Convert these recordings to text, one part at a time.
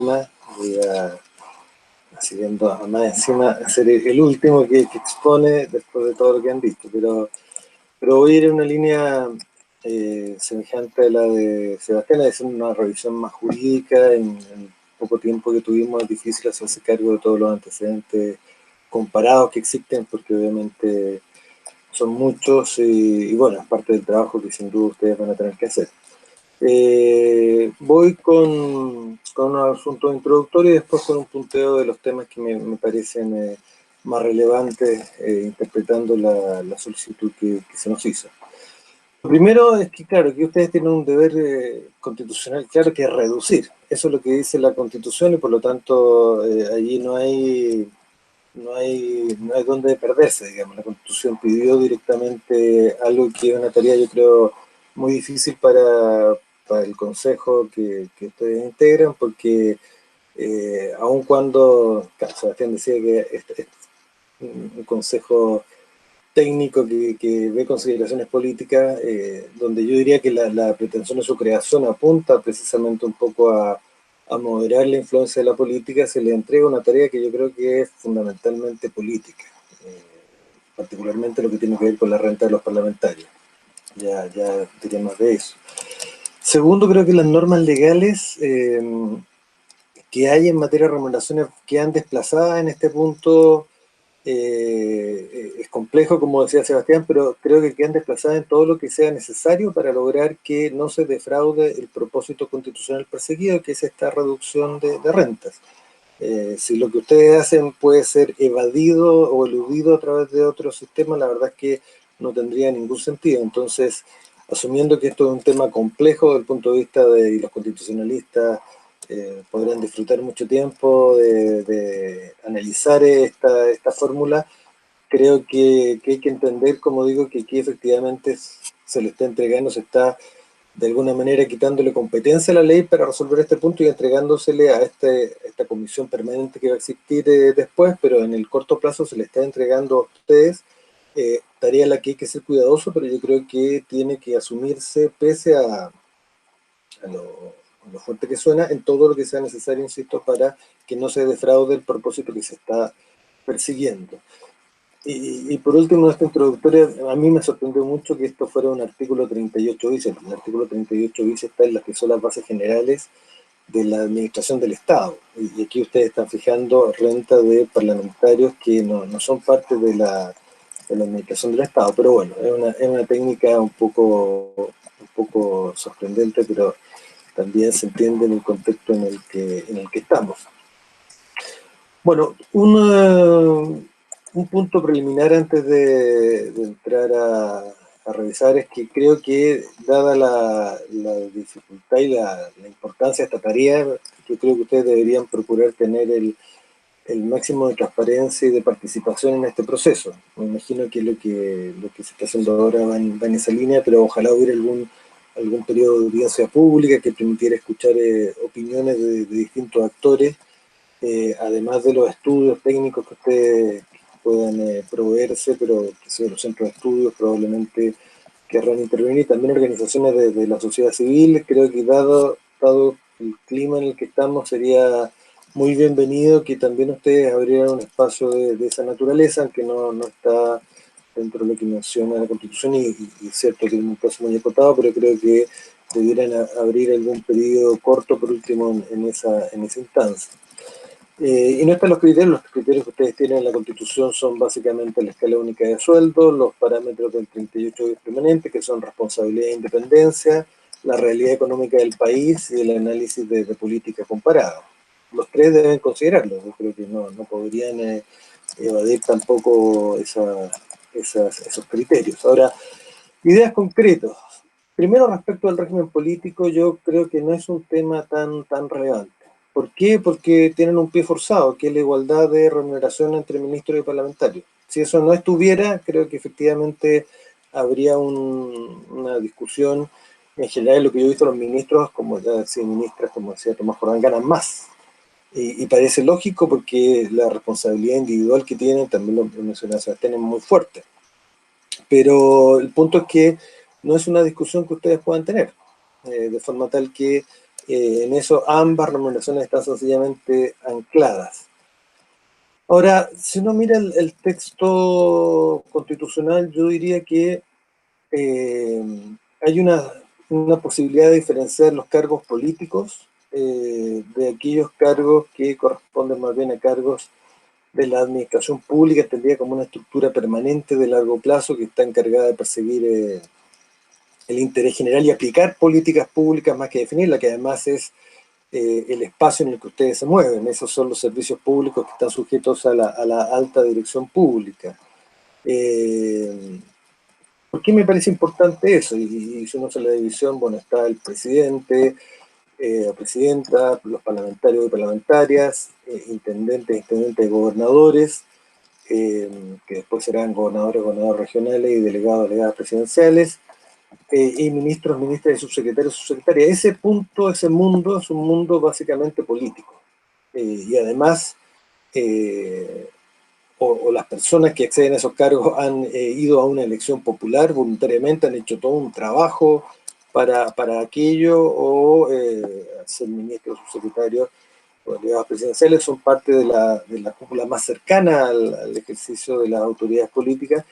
voy a, siguiendo a más encima, ser el último que expone después de todo lo que han visto, pero voy a ir en una línea semejante a la de Sebastián, es una revisión más jurídica. En el poco tiempo que tuvimos es difícil hacerse cargo de todos los antecedentes comparados que existen, porque obviamente son muchos y bueno, es parte del trabajo que sin duda ustedes van a tener que hacer. Voy con un asunto introductorio y después con un punteo de los temas que me parecen más relevantes, interpretando la solicitud que se nos hizo. Lo primero es que, claro, que ustedes tienen un deber constitucional claro, que es reducir. Eso es lo que dice la Constitución y por lo tanto allí no hay donde perderse, digamos. La Constitución pidió directamente algo que es una tarea, yo creo, muy difícil para el Consejo que ustedes integran, porque aun cuando, claro, Sebastián decía que es un Consejo técnico que ve consideraciones políticas, donde yo diría que la pretensión de su creación apunta precisamente un poco a moderar la influencia de la política, se le entrega una tarea que yo creo que es fundamentalmente política, eh, particularmente lo que tiene que ver con la renta de los parlamentarios. Ya diré más de eso. Segundo, creo que las normas legales que hay en materia de remuneraciones quedan desplazadas en este punto. Es complejo, como decía Sebastián, pero creo que quedan desplazadas en todo lo que sea necesario para lograr que no se defraude el propósito constitucional perseguido, que es esta reducción de rentas. Si lo que ustedes hacen puede ser evadido o eludido a través de otro sistema, la verdad es que no tendría ningún sentido. Entonces, asumiendo que esto es un tema complejo desde el punto de vista de y los constitucionalistas podrán disfrutar mucho tiempo de analizar esta fórmula, creo que hay que entender, como digo, que aquí efectivamente se le está entregando, se está de alguna manera quitándole competencia a la ley para resolver este punto y entregándosele a esta comisión permanente que va a existir después, pero en el corto plazo se le está entregando a ustedes tarea en la que hay que ser cuidadoso, pero yo creo que tiene que asumirse pese a lo fuerte que suena, en todo lo que sea necesario, insisto, para que no se defraude el propósito que se está persiguiendo. Y por último, en esta introductoria, a mí me sorprendió mucho que esto fuera un artículo 38 bis. El artículo 38 bis está en las que son las bases generales de la administración del Estado. Y aquí ustedes están fijando renta de parlamentarios que no son parte de la administración del Estado. Pero bueno, es una técnica un poco sorprendente, pero también se entiende en el contexto en el que estamos. Bueno, un punto preliminar antes de entrar a revisar es que creo que, dada la dificultad y la importancia de esta tarea, yo creo que ustedes deberían procurar tener el máximo de transparencia y de participación en este proceso. Me imagino que lo que se está haciendo ahora va en esa línea, pero ojalá hubiera algún periodo de audiencia pública que permitiera escuchar opiniones de distintos actores, además de los estudios técnicos que ustedes puedan proveerse, pero que si los centros de estudios probablemente querrán intervenir, y también organizaciones de la sociedad civil. Creo que dado el clima en el que estamos, sería muy bienvenido que también ustedes abrieran un espacio de esa naturaleza, aunque no está dentro de lo que menciona la Constitución, y es cierto que es un plazo muy acotado, pero creo que debieran abrir algún periodo corto, por último, en esa instancia. Y no están los criterios que ustedes tienen en la Constitución son básicamente la escala única de sueldo, los parámetros del 38 bis permanente, que son responsabilidad e independencia, la realidad económica del país y el análisis de política comparada. Los tres deben considerarlo, yo creo que no podrían evadir tampoco esos criterios. Ahora, ideas concretas. Primero, respecto al régimen político, yo creo que no es un tema tan relevante. ¿Por qué? Porque tienen un pie forzado, que es la igualdad de remuneración entre ministros y parlamentarios. Si eso no estuviera, creo que efectivamente habría una discusión en general de lo que yo he visto los ministros, como ya decía ministras, como decía Tomás Jordán, ganan más. Y parece lógico porque la responsabilidad individual que tienen, también lo mencionaba Sebastián, es muy fuerte. Pero el punto es que no es una discusión que ustedes puedan tener, de forma tal que En eso ambas remuneraciones están sencillamente ancladas. Ahora, si uno mira el texto constitucional, yo diría que eh, hay una posibilidad de diferenciar los cargos políticos de aquellos cargos que corresponden más bien a cargos de la administración pública, tendría como una estructura permanente de largo plazo que está encargada de perseguir el interés general y aplicar políticas públicas más que definirla, que además es el espacio en el que ustedes se mueven. Esos son los servicios públicos que están sujetos a la alta dirección pública. Eh, ¿Por qué me parece importante eso? Y si uno hace la división, bueno, está el presidente, presidenta, los parlamentarios y parlamentarias, intendentes y gobernadores, que después serán gobernadores regionales y delegadas presidenciales, y ministros, ministras y subsecretarios, subsecretarias. Ese mundo es un mundo básicamente político. Y además, eh, o las personas que acceden a esos cargos han ido a una elección popular voluntariamente, han hecho todo un trabajo para aquello, o ser ministros, subsecretarios o delegados presidenciales son parte de la cúpula más cercana al ejercicio de las autoridades políticas.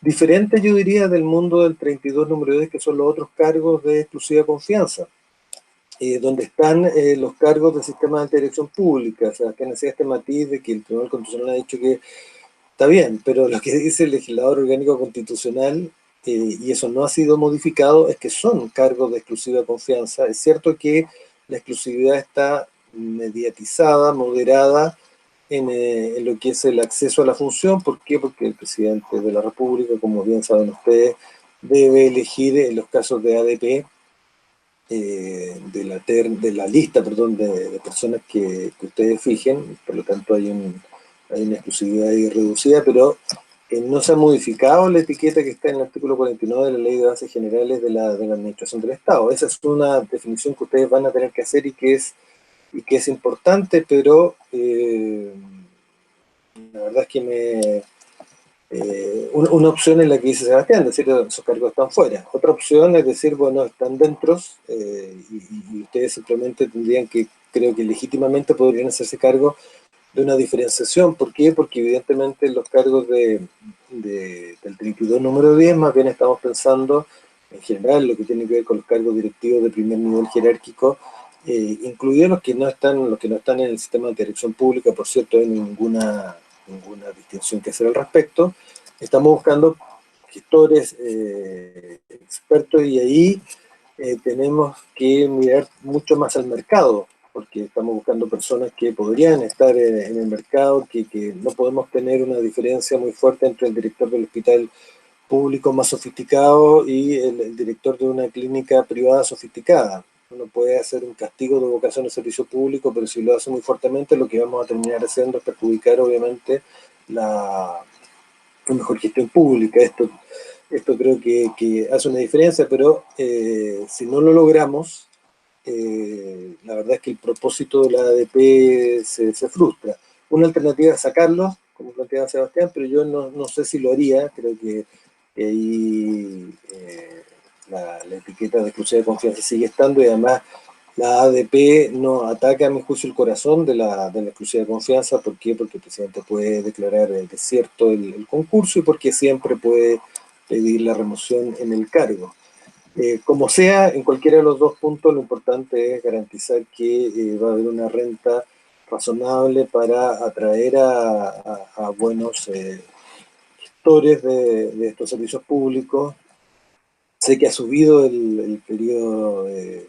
Diferente, yo diría, del mundo del 32 número 10, que son los otros cargos de exclusiva confianza, donde están los cargos del sistema de alta dirección pública. O sea, que hacía este matiz de que el Tribunal Constitucional ha dicho que está bien, pero lo que dice el legislador orgánico constitucional, y eso no ha sido modificado, es que son cargos de exclusiva confianza. Es cierto que la exclusividad está mediatizada, moderada, en lo que es el acceso a la función. ¿Por qué? Porque el presidente de la República, como bien saben ustedes, debe elegir en los casos de ADP, de la lista, perdón, de personas que ustedes fijen. Por lo tanto hay una exclusividad ahí reducida, pero no se ha modificado la etiqueta que está en el artículo 49 de la Ley de Bases Generales de la Administración del Estado. Esa es una definición que ustedes van a tener que hacer y que es importante, pero la verdad es que una opción es la que dice Sebastián, decir, esos cargos están fuera. Otra opción es decir, bueno, están dentro, y ustedes simplemente tendrían que, creo que legítimamente podrían hacerse cargo de una diferenciación. ¿Por qué? Porque evidentemente los cargos del 32 número 10, más bien estamos pensando en general lo que tiene que ver con los cargos directivos de primer nivel jerárquico, incluidos los que no están en el sistema de dirección pública. Por cierto, hay ninguna distinción que hacer al respecto. Estamos buscando gestores expertos, y ahí tenemos que mirar mucho más al mercado, porque estamos buscando personas que podrían estar en el mercado, que no podemos tener una diferencia muy fuerte entre el director del hospital público más sofisticado y el director de una clínica privada sofisticada. Uno puede hacer un castigo de vocación al servicio público, pero si lo hace muy fuertemente, lo que vamos a terminar haciendo es perjudicar, obviamente, la mejor gestión pública. Esto creo que hace una diferencia, pero si no lo logramos, la verdad es que el propósito de la ADP se frustra. Una alternativa es sacarlos, como planteaba Sebastián, pero yo no sé si lo haría. Creo que ahí la etiqueta de exclusiva de confianza sigue estando, y además la ADP no ataca, a mi juicio, el corazón de la exclusiva de confianza. ¿Por qué? Porque el presidente puede declarar desierto el concurso, y porque siempre puede pedir la remoción en el cargo. Como sea, en cualquiera de los dos puntos, lo importante es garantizar que va a haber una renta razonable para atraer a buenos gestores de estos servicios públicos. Sé que ha subido el periodo de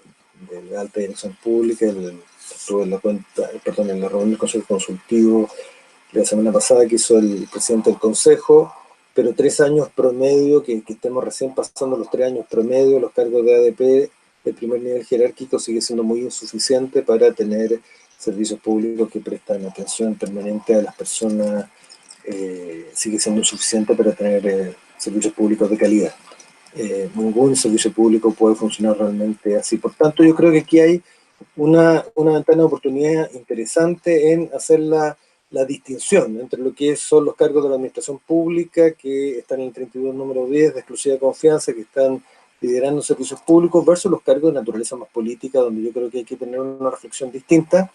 la alta dirección pública. Estuve en la cuenta, perdón, en la reunión del Consejo Consultivo la semana pasada que hizo el presidente del Consejo, pero 3 años promedio, que estemos recién pasando los 3 años promedio, los cargos de ADP de primer nivel jerárquico sigue siendo muy insuficiente para tener servicios públicos que prestan atención permanente a las personas. Sigue siendo insuficiente para tener servicios públicos de calidad. Ningún servicio público puede funcionar realmente así. Por tanto, yo creo que aquí hay una ventana de oportunidad interesante en hacer la distinción entre lo que son los cargos de la administración pública, que están en el 32 número 10 de exclusiva confianza, que están liderando servicios públicos versus los cargos de naturaleza más política, donde yo creo que hay que tener una reflexión distinta,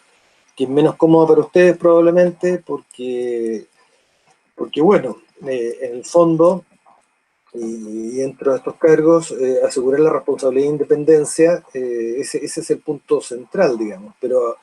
que es menos cómoda para ustedes probablemente, porque bueno, en el fondo, y dentro de estos cargos, asegurar la responsabilidad e independencia, ese es el punto central, digamos, pero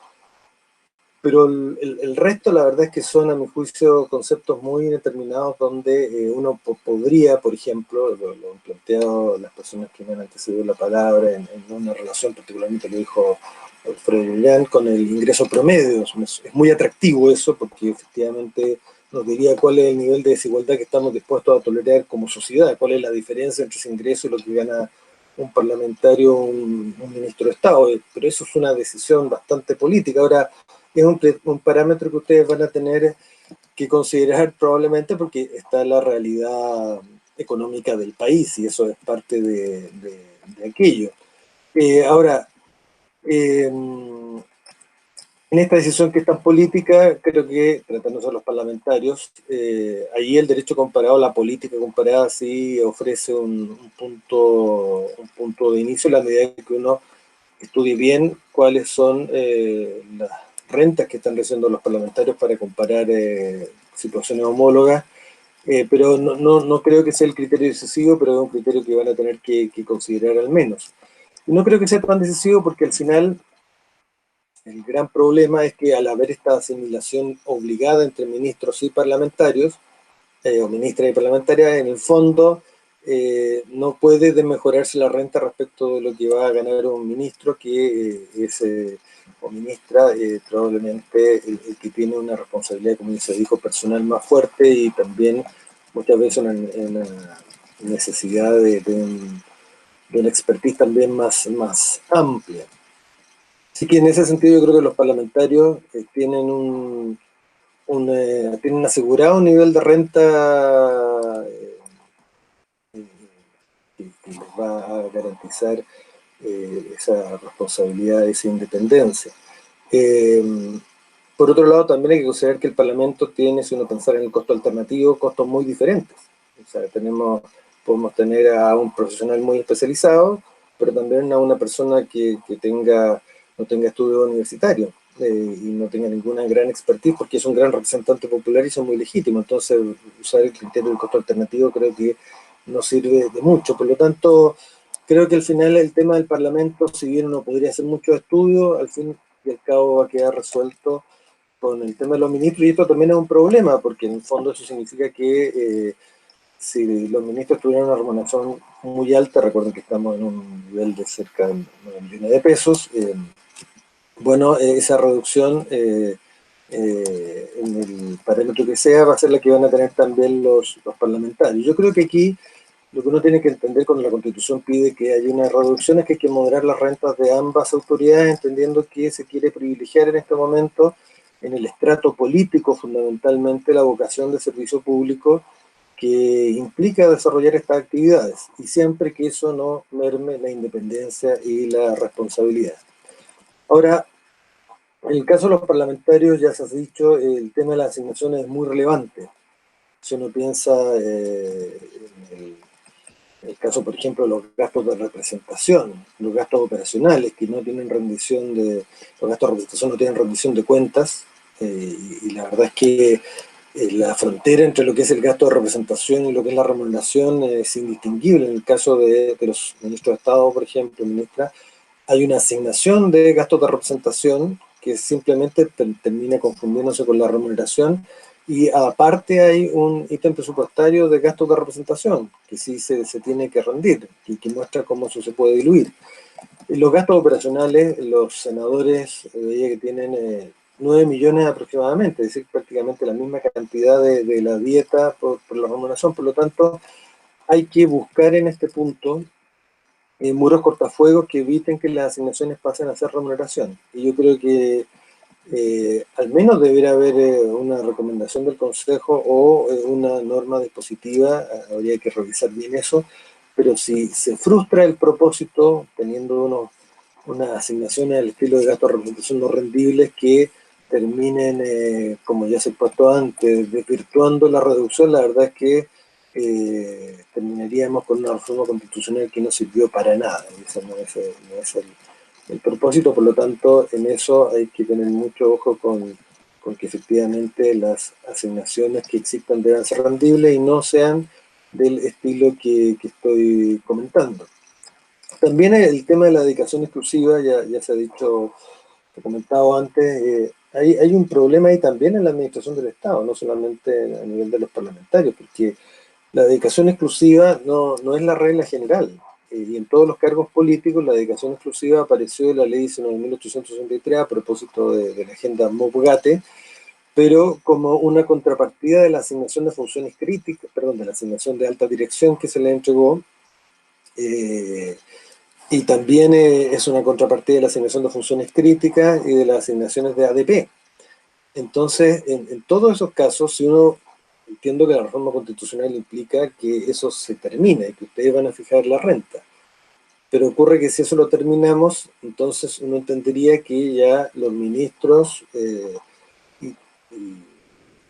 el resto la verdad es que son a mi juicio conceptos muy determinados donde uno podría, por ejemplo, lo han planteado las personas que me han antecedido la palabra en una relación, particularmente lo dijo Alfredo Julián, con el ingreso promedio. Es muy atractivo eso porque efectivamente nos diría cuál es el nivel de desigualdad que estamos dispuestos a tolerar como sociedad, cuál es la diferencia entre ese ingreso y lo que gana un parlamentario, un ministro de Estado, pero eso es una decisión bastante política. Ahora, es un parámetro que ustedes van a tener que considerar probablemente porque está la realidad económica del país y eso es parte de aquello. Ahora, en esta decisión que es tan política, creo que, tratándose de los parlamentarios, allí el derecho comparado, la política comparada, sí ofrece un punto de inicio en la medida que uno estudie bien cuáles son las rentas que están recibiendo los parlamentarios para comparar situaciones homólogas, pero no creo que sea el criterio decisivo, pero es un criterio que van a tener que considerar al menos. Y no creo que sea tan decisivo porque al final el gran problema es que al haber esta asimilación obligada entre ministros y parlamentarios, o ministras y parlamentarias, en el fondo no puede desmejorarse la renta respecto de lo que va a ganar un ministro que es, o ministra, probablemente el que tiene una responsabilidad, como se dijo, personal más fuerte y también muchas veces una necesidad de una expertise también más amplia. Así que en ese sentido yo creo que los parlamentarios tienen tienen asegurado un nivel de renta que les va a garantizar esa responsabilidad, esa independencia. Eh, por otro lado, también hay que considerar que el Parlamento tiene, si uno pensar en el costo alternativo, costos muy diferentes. O sea, podemos tener a un profesional muy especializado, pero también a una persona que no tenga estudio universitario y no tenga ninguna gran expertise, porque es un gran representante popular y son muy legítimos. Entonces, usar el criterio del costo alternativo creo que no sirve de mucho. Por lo tanto, creo que al final el tema del Parlamento, si bien uno podría hacer muchos estudios, al fin y al cabo va a quedar resuelto con el tema de los ministros, y esto también es un problema, porque en el fondo eso significa que si los ministros tuvieran una remuneración muy alta, recuerden que estamos en un nivel de cerca de 9 millones de pesos, bueno, esa reducción en el parámetro que sea va a ser la que van a tener también los parlamentarios. Yo creo que aquí lo que uno tiene que entender cuando la Constitución pide que haya una reducción es que hay que moderar las rentas de ambas autoridades, entendiendo que se quiere privilegiar en este momento en el estrato político fundamentalmente la vocación de servicio público que implica desarrollar estas actividades y siempre que eso no merme la independencia y la responsabilidad. Ahora, en el caso de los parlamentarios, ya se ha dicho, el tema de las asignaciones es muy relevante. Si uno piensa en el caso, por ejemplo, de los gastos de representación, los gastos operacionales que no tienen rendición los gastos de representación no tienen rendición de cuentas, y la verdad es que la frontera entre lo que es el gasto de representación y lo que es la remuneración es indistinguible. En el caso de los ministros de Estado, por ejemplo, ministra, hay una asignación de gastos de representación que simplemente termina confundiéndose con la remuneración y aparte hay un ítem presupuestario de gastos de representación que sí se tiene que rendir y que muestra cómo eso se puede diluir. Los gastos operacionales, los senadores veía que tienen 9 millones aproximadamente, es decir, prácticamente la misma cantidad de la dieta por la remuneración, por lo tanto hay que buscar en este punto muros cortafuegos que eviten que las asignaciones pasen a ser remuneración. Y yo creo que al menos debería haber una recomendación del Consejo o una norma dispositiva, habría que revisar bien eso, pero si se frustra el propósito teniendo unas asignaciones al estilo de gastos de representación no rendibles que terminen, como ya se ha puesto antes, desvirtuando la reducción, la verdad es que terminaríamos con una reforma constitucional que no sirvió para nada. Ese no es el propósito, por lo tanto, en eso hay que tener mucho ojo con que efectivamente las asignaciones que existan deban ser rendibles y no sean del estilo que estoy comentando. También el tema de la dedicación exclusiva, ya se ha dicho, se ha comentado antes, hay un problema ahí también en la administración del Estado, no solamente a nivel de los parlamentarios, porque la dedicación exclusiva no es la regla general. Y en todos los cargos políticos la dedicación exclusiva apareció en la ley 19.863 a propósito de la agenda MOPGATE, pero como una contrapartida de la asignación de funciones críticas, perdón, de la asignación de alta dirección que se le entregó, eh, y también es una contrapartida de la asignación de funciones críticas y de las asignaciones de ADP. Entonces, en todos esos casos, si uno, entiendo que la reforma constitucional implica que eso se termine, que ustedes van a fijar la renta, pero ocurre que si eso lo terminamos, entonces uno entendería que ya los ministros y, y,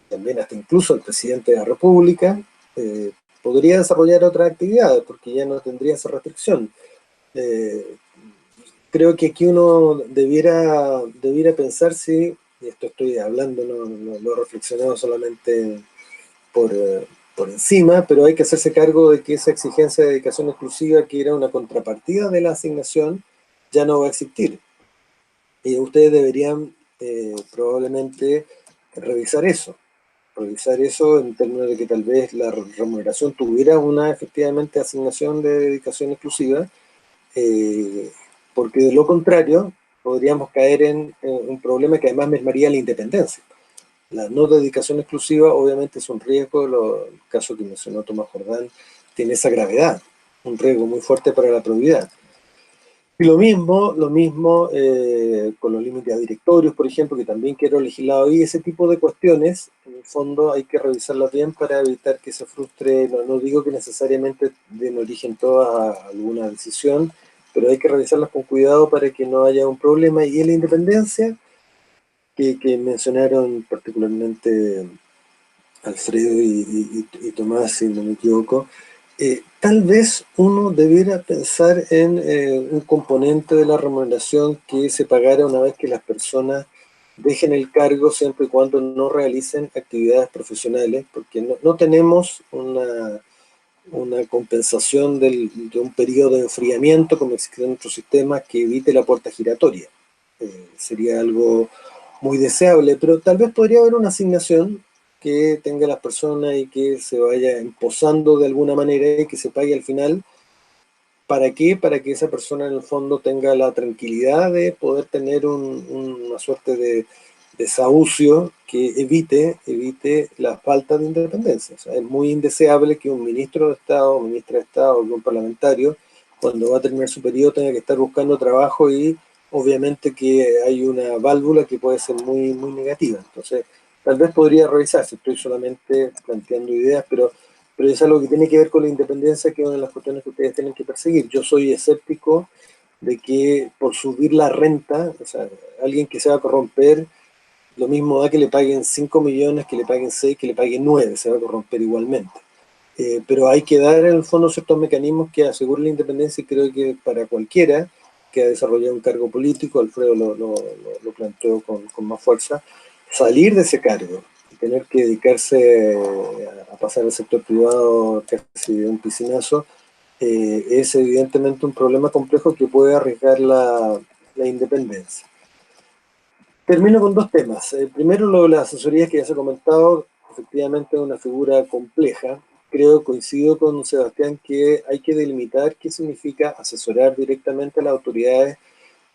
también hasta incluso el presidente de la República eh, podría desarrollar otras actividades porque ya no tendría esa restricción. Eh, Creo que aquí uno debiera pensar si, y esto estoy hablando, no lo he reflexionado solamente por, por encima, pero hay que hacerse cargo de que esa exigencia de dedicación exclusiva, que era una contrapartida de la asignación, ya no va a existir. Y ustedes deberían probablemente revisar eso en términos de que tal vez la remuneración tuviera una efectivamente asignación de dedicación exclusiva, eh, porque de lo contrario podríamos caer en un problema que además mermaría la independencia. La no dedicación exclusiva obviamente es un riesgo, el caso que mencionó Tomás Jordán tiene esa gravedad, un riesgo muy fuerte para la probidad. Y lo mismo con los límites a directorios, por ejemplo, que también quiero legislado ahí, ese tipo de cuestiones, en el fondo hay que revisarlas bien para evitar que se frustre, no digo que necesariamente den origen todas a alguna decisión, pero hay que revisarlas con cuidado para que no haya un problema. Y en la independencia, que mencionaron particularmente Alfredo y Tomás, si no me equivoco, tal vez uno debiera pensar en un componente de la remuneración que se pagara una vez que las personas dejen el cargo siempre y cuando no realicen actividades profesionales, porque no tenemos una compensación de un periodo de enfriamiento como existe en otros sistemas que evite la puerta giratoria. Sería algo muy deseable, pero tal vez podría haber una asignación que tenga las personas y que se vaya emposando de alguna manera y que se pague al final. ¿Para qué? Para que esa persona en el fondo tenga la tranquilidad de poder tener una suerte de desahucio que evite la falta de independencia. O sea, es muy indeseable que un ministro de Estado, ministra de Estado, que un parlamentario, cuando va a terminar su periodo, tenga que estar buscando trabajo y obviamente que hay una válvula que puede ser muy negativa. Entonces, tal vez podría revisarse, estoy solamente planteando ideas, pero es algo que tiene que ver con la independencia, que es una de las cuestiones que ustedes tienen que perseguir. Yo soy escéptico de que por subir la renta, o sea, alguien que se va a corromper, lo mismo da que le paguen 5 millones, que le paguen 6, que le paguen 9, se va a corromper igualmente. Pero hay que dar en el fondo ciertos mecanismos que aseguren la independencia y creo que para cualquiera que ha desarrollado un cargo político, Alfredo lo planteó con más fuerza, salir de ese cargo y tener que dedicarse a pasar al sector privado casi de un piscinazo, es evidentemente un problema complejo que puede arriesgar la independencia. Termino con dos temas. Primero, lo de las asesorías que ya se ha comentado, efectivamente es una figura compleja. Creo, coincido con Sebastián, que hay que delimitar qué significa asesorar directamente a las autoridades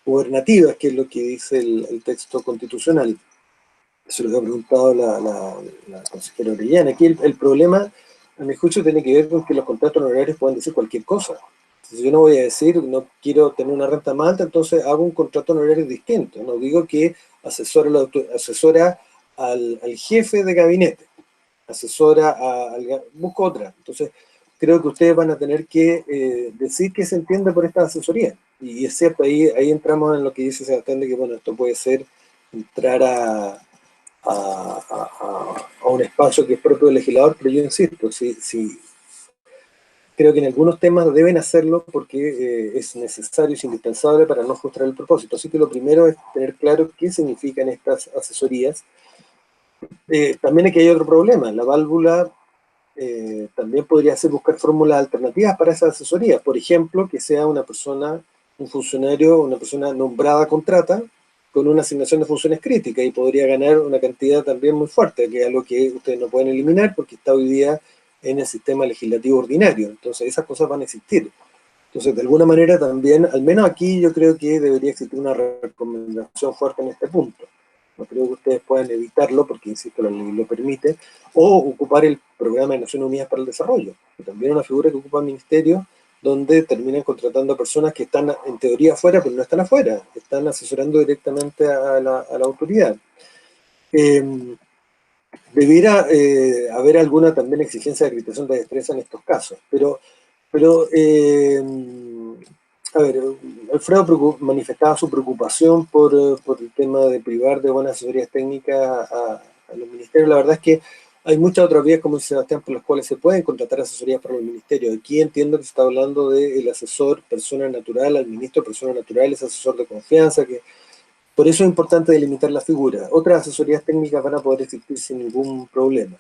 gubernativas, que es lo que dice el texto constitucional. Se lo ha preguntado la consejera Orellana. Aquí el problema, a mi juicio, tiene que ver con que los contratos honorarios pueden decir cualquier cosa. Si yo no voy a decir, no quiero tener una renta más alta, entonces hago un contrato honorario distinto. No digo que asesora al jefe de gabinete, busco otra. Entonces, creo que ustedes van a tener que decir qué se entiende por esta asesoría. Y es cierto, ahí entramos en lo que dice Sebastián, de que bueno, esto puede ser entrar a un espacio que es propio del legislador, pero yo insisto, si creo que en algunos temas deben hacerlo porque es necesario, es indispensable para no frustrar el propósito. Así que lo primero es tener claro qué significan estas asesorías. También aquí hay otro problema, la válvula también podría ser buscar fórmulas alternativas para esas asesorías. Por ejemplo, que sea una persona, un funcionario, una persona nombrada contrata con una asignación de funciones críticas y podría ganar una cantidad también muy fuerte, que es algo que ustedes no pueden eliminar porque está hoy día en el sistema legislativo ordinario. Entonces esas cosas van a existir. Entonces, de alguna manera también, al menos aquí yo creo que debería existir una recomendación fuerte en este punto. No creo que ustedes puedan evitarlo porque, insisto, la ley lo permite, o ocupar el Programa de Naciones Unidas para el Desarrollo, que también es una figura que ocupa el ministerio, donde terminan contratando a personas que están en teoría afuera, pero no están afuera, están asesorando directamente a la autoridad. Debiera haber alguna también exigencia de acreditación de destreza en estos casos, pero a ver, Alfredo manifestaba su preocupación por el tema de privar de buenas asesorías técnicas a los ministerios. La verdad es que hay muchas otras vías, como dice Sebastián, por las cuales se pueden contratar asesorías para los ministerios. Aquí entiendo que se está hablando del asesor persona natural, al ministro persona natural, es asesor de confianza, que por eso es importante delimitar la figura. Otras asesorías técnicas van a poder existir sin ningún problema.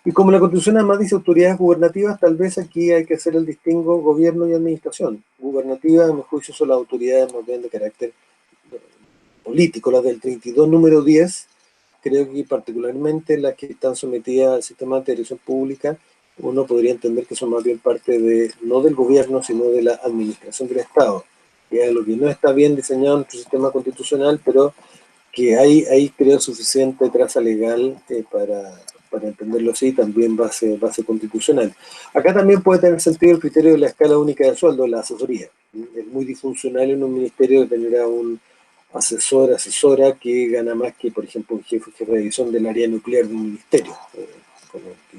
Y como la Constitución además dice autoridades gubernativas, tal vez aquí hay que hacer el distingo gobierno y administración. Gubernativa, en mi juicio, son las autoridades más bien de carácter político, las del 32 número 10, creo que particularmente las que están sometidas al sistema de dirección pública, uno podría entender que son más bien parte de, no del gobierno, sino de la administración del Estado, que es lo que no está bien diseñado en nuestro sistema constitucional, pero que hay creo suficiente traza legal para entenderlo así, también base constitucional. Acá también puede tener sentido el criterio de la escala única de sueldo, la asesoría. Es muy disfuncional en un ministerio tener a un asesor, asesora que gana más que, por ejemplo, un jefe de división del área nuclear de un ministerio. Como que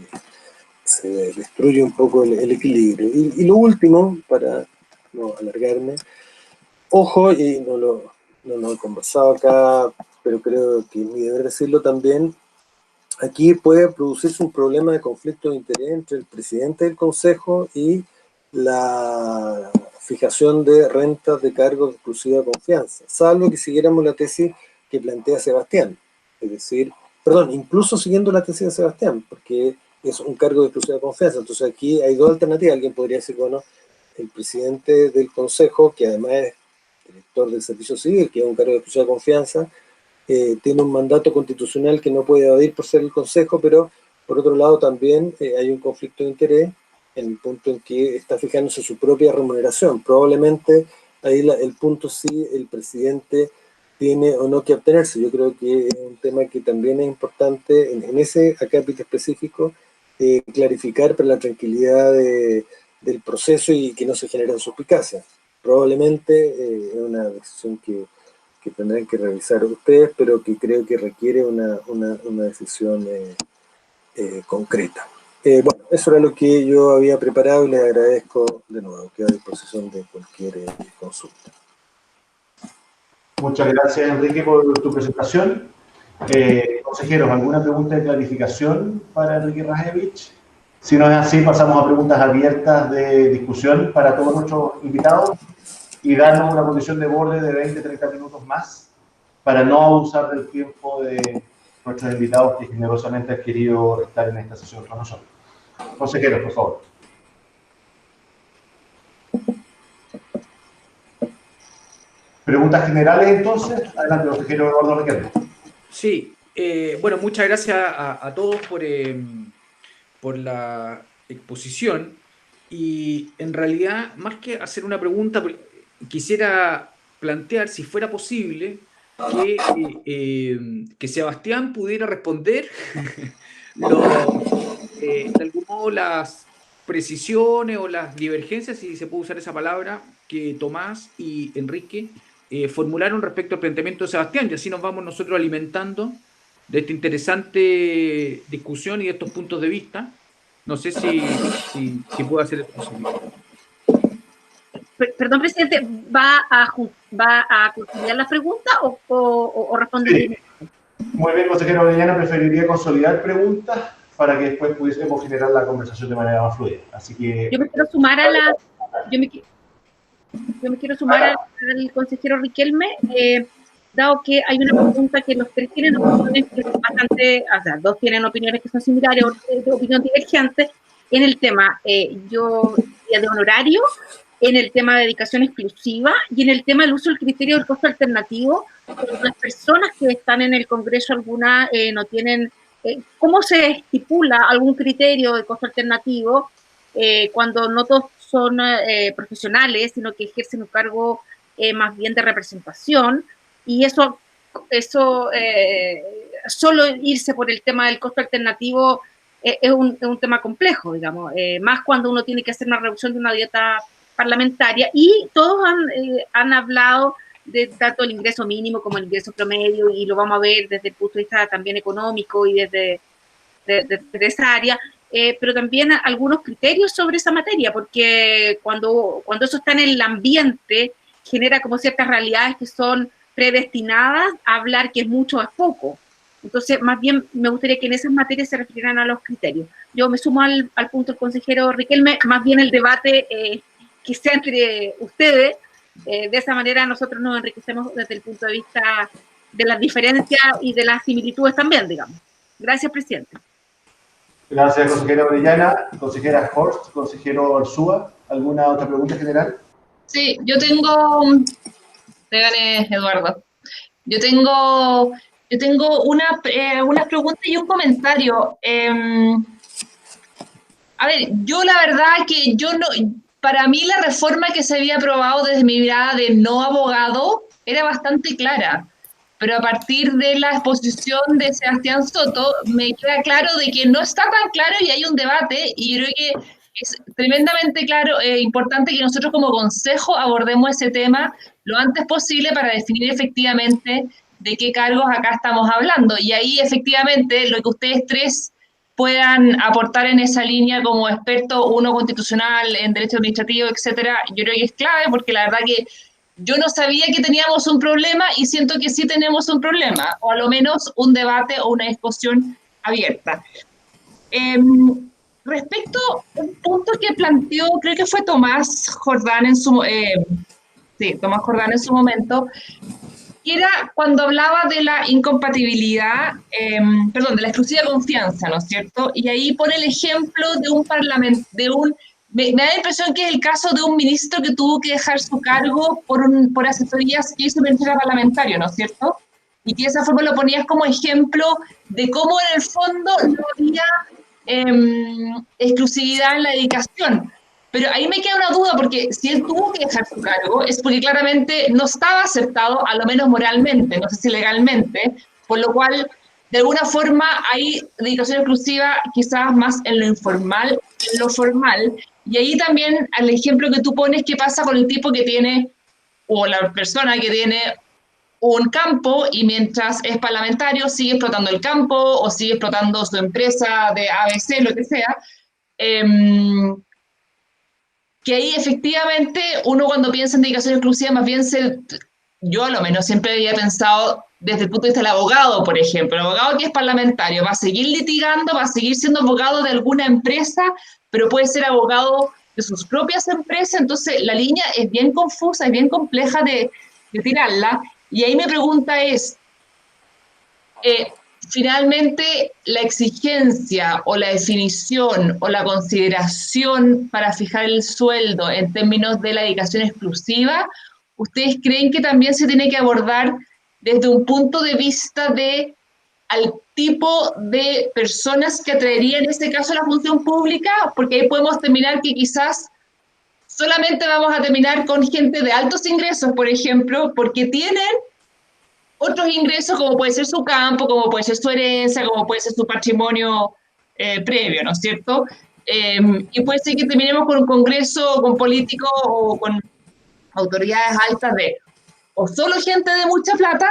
se destruye un poco el equilibrio. Y lo último, para no alargarme, ojo, y no lo he conversado acá, pero creo que es mi deber decirlo también, aquí puede producirse un problema de conflicto de interés entre el presidente del Consejo y la fijación de rentas de cargo de exclusiva confianza, salvo que siguiéramos la tesis que plantea Sebastián, es decir, perdón, incluso siguiendo la tesis de Sebastián, porque es un cargo de exclusiva confianza. Entonces aquí hay dos alternativas. Alguien podría decir, bueno, el presidente del Consejo, que además es director del Servicio Civil, que es un cargo de exclusiva confianza, tiene un mandato constitucional que no puede evadir por ser el Consejo, pero por otro lado también hay un conflicto de interés en el punto en que está fijándose su propia remuneración. Probablemente ahí el punto sí, el presidente tiene o no que abstenerse. Yo creo que es un tema que también es importante en ese acápite específico clarificar para la tranquilidad del proceso y que no se generen suspicacias. Probablemente es una decisión que tendrán que revisar ustedes, pero que creo que requiere una decisión concreta. Bueno, eso era lo que yo había preparado y les agradezco de nuevo. Quedo a disposición de cualquier consulta. Muchas gracias, Enrique, por tu presentación. Consejeros, ¿alguna pregunta de clarificación para Enrique Rajevich? Si no es así, pasamos a preguntas abiertas de discusión para todos nuestros invitados y darnos una condición de borde de 20-30 minutos más para no abusar del tiempo de nuestros invitados que generosamente han querido estar en esta sesión con nosotros. Consejeros, por favor. Preguntas generales, entonces. Adelante, consejero Eduardo Riquelme. Sí, bueno, muchas gracias a todos por la exposición. Y en realidad, más que hacer una pregunta, quisiera plantear si fuera posible que Sebastián pudiera responder de algún modo las precisiones o las divergencias, si se puede usar esa palabra, que Tomás y Enrique formularon respecto al planteamiento de Sebastián, y así nos vamos nosotros alimentando de esta interesante discusión y de estos puntos de vista. No sé si puedo hacer esto posible. Perdón, presidente, ¿va a consolidar las preguntas o responder? Sí. Muy bien, consejero Orellana, preferiría consolidar preguntas para que después pudiésemos generar la conversación de manera más fluida. Así que... Yo me quiero sumar a la... Yo me quiero sumar al consejero Riquelme, dado que hay una pregunta que los tres tienen opiniones que son bastante, o sea, dos tienen opiniones que son similares, de opinión divergente, en el tema, yo de honorario, en el tema de dedicación exclusiva y en el tema del uso del criterio del costo alternativo. Las personas que están en el Congreso, algunas no tienen, ¿cómo se estipula algún criterio de costo alternativo cuando no todos son profesionales, sino que ejercen un cargo más bien de representación? Y eso solo irse por el tema del costo alternativo es un tema complejo, digamos, más cuando uno tiene que hacer una reducción de una dieta parlamentaria, y todos han hablado de tanto el ingreso mínimo como el ingreso promedio, y lo vamos a ver desde el punto de vista también económico y desde esa área, pero también algunos criterios sobre esa materia, porque cuando eso está en el ambiente, genera como ciertas realidades que son predestinadas a hablar que es mucho o es poco. Entonces, más bien, me gustaría que en esas materias se refirieran a los criterios. Yo me sumo al punto del consejero Riquelme, más bien el debate que sea entre ustedes, de esa manera nosotros nos enriquecemos desde el punto de vista de las diferencias y de las similitudes también, digamos. Gracias, presidente. Gracias, consejera Orellana. Consejera Horst, consejero Arzúa, ¿alguna otra pregunta general? Sí, yo tengo... Te gané, Eduardo. Yo tengo unas preguntas y un comentario. A ver, yo la verdad que yo no... Para mí la reforma que se había aprobado desde mi mirada de no abogado era bastante clara, pero a partir de la exposición de Sebastián Soto me queda claro de que no está tan claro y hay un debate, y yo creo que es tremendamente claro, importante que nosotros como consejo abordemos ese tema lo antes posible para definir efectivamente de qué cargos acá estamos hablando, y ahí efectivamente lo que ustedes tres puedan aportar en esa línea como experto, uno constitucional, en derecho administrativo, etcétera, yo creo que es clave, porque la verdad que yo no sabía que teníamos un problema y siento que sí tenemos un problema, o a lo menos un debate o una discusión abierta. Respecto a un punto que planteó, creo que fue Tomás Jordán en su momento, que era cuando hablaba de la incompatibilidad, de la exclusiva confianza, ¿no es cierto? Y ahí pone el ejemplo de un parlamento, me da la impresión que es el caso de un ministro que tuvo que dejar su cargo por asesorías que hizo mientras era parlamentario, ¿no es cierto? Y que de esa forma lo ponías como ejemplo de cómo en el fondo no había exclusividad en la dedicación. Pero ahí me queda una duda, porque si él tuvo que dejar su cargo es porque claramente no estaba aceptado, a lo menos moralmente, no sé si legalmente, por lo cual, de alguna forma, hay dedicación exclusiva quizás más en lo informal que en lo formal. Y ahí también, al ejemplo que tú pones, ¿qué pasa con el tipo que tiene, o la persona que tiene un campo y mientras es parlamentario sigue explotando el campo o sigue explotando su empresa de ABC, lo que sea? Que ahí efectivamente uno cuando piensa en dedicación exclusiva más bien yo a lo menos siempre había pensado desde el punto de vista del abogado, por ejemplo, el abogado que es parlamentario va a seguir litigando, va a seguir siendo abogado de alguna empresa, pero puede ser abogado de sus propias empresas, entonces la línea es bien confusa, es bien compleja de tirarla, y ahí mi pregunta es, finalmente, la exigencia o la definición o la consideración para fijar el sueldo en términos de la dedicación exclusiva, ¿ustedes creen que también se tiene que abordar desde un punto de vista al tipo de personas que atraerían en este caso a la función pública? Porque ahí podemos terminar que quizás solamente vamos a terminar con gente de altos ingresos, por ejemplo, porque tienen otros ingresos, como puede ser su campo, como puede ser su herencia, como puede ser su patrimonio previo, ¿no es cierto? Y puede ser que terminemos con un congreso, con políticos o con autoridades altas o solo gente de mucha plata,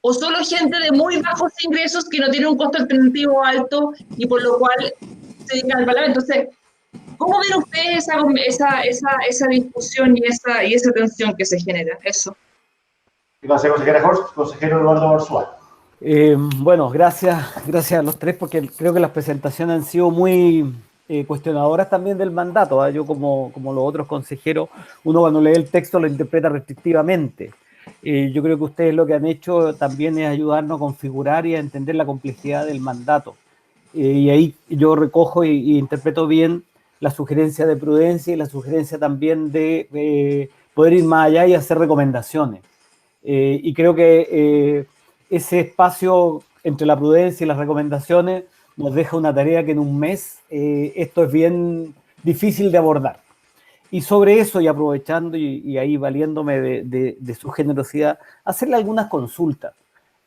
o solo gente de muy bajos ingresos que no tiene un costo alternativo alto y por lo cual se dedican al parlamento. Entonces, ¿cómo ven ustedes esa discusión y esa tensión que se genera? Eso. Gracias, consejera Horst. Consejero Eduardo Arzúa. Bueno, gracias a los tres, porque creo que las presentaciones han sido muy cuestionadoras también del mandato, ¿eh? Yo como los otros consejeros, uno cuando lee el texto lo interpreta restrictivamente. Yo creo que ustedes lo que han hecho también es ayudarnos a configurar y a entender la complejidad del mandato. Y ahí yo recojo y interpreto bien la sugerencia de prudencia y la sugerencia también de poder ir más allá y hacer recomendaciones. Y creo que ese espacio entre la prudencia y las recomendaciones nos deja una tarea que en un mes esto es bien difícil de abordar. Y sobre eso, y aprovechando y ahí valiéndome de su generosidad, hacerle algunas consultas.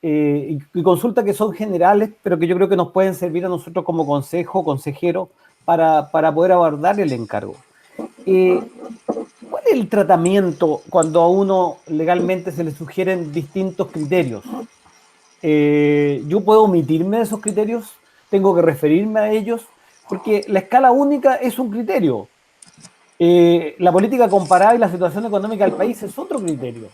Y consultas que son generales, pero que yo creo que nos pueden servir a nosotros como consejo, consejero, para poder abordar el encargo. ¿Cuál es el tratamiento cuando a uno legalmente se le sugieren distintos criterios? ¿Yo puedo omitirme de esos criterios? ¿Tengo que referirme a ellos? Porque la escala única es un criterio. La política comparada y la situación económica del país es otro criterio.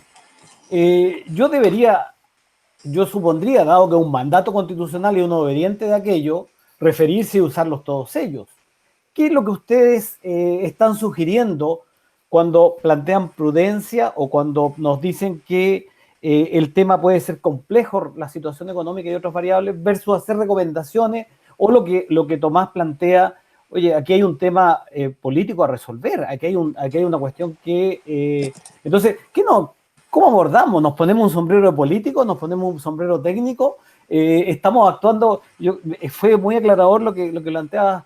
Yo supondría, dado que un mandato constitucional y uno obediente de aquello, referirse y usarlos todos ellos. ¿Qué es lo que ustedes están sugiriendo cuando plantean prudencia o cuando nos dicen que el tema puede ser complejo, la situación económica y otras variables, versus hacer recomendaciones o lo que Tomás plantea? Oye, aquí hay un tema político a resolver, aquí hay una cuestión que... entonces, ¿cómo abordamos? ¿Nos ponemos un sombrero político? ¿Nos ponemos un sombrero técnico? Estamos actuando... fue muy aclarador lo que planteabas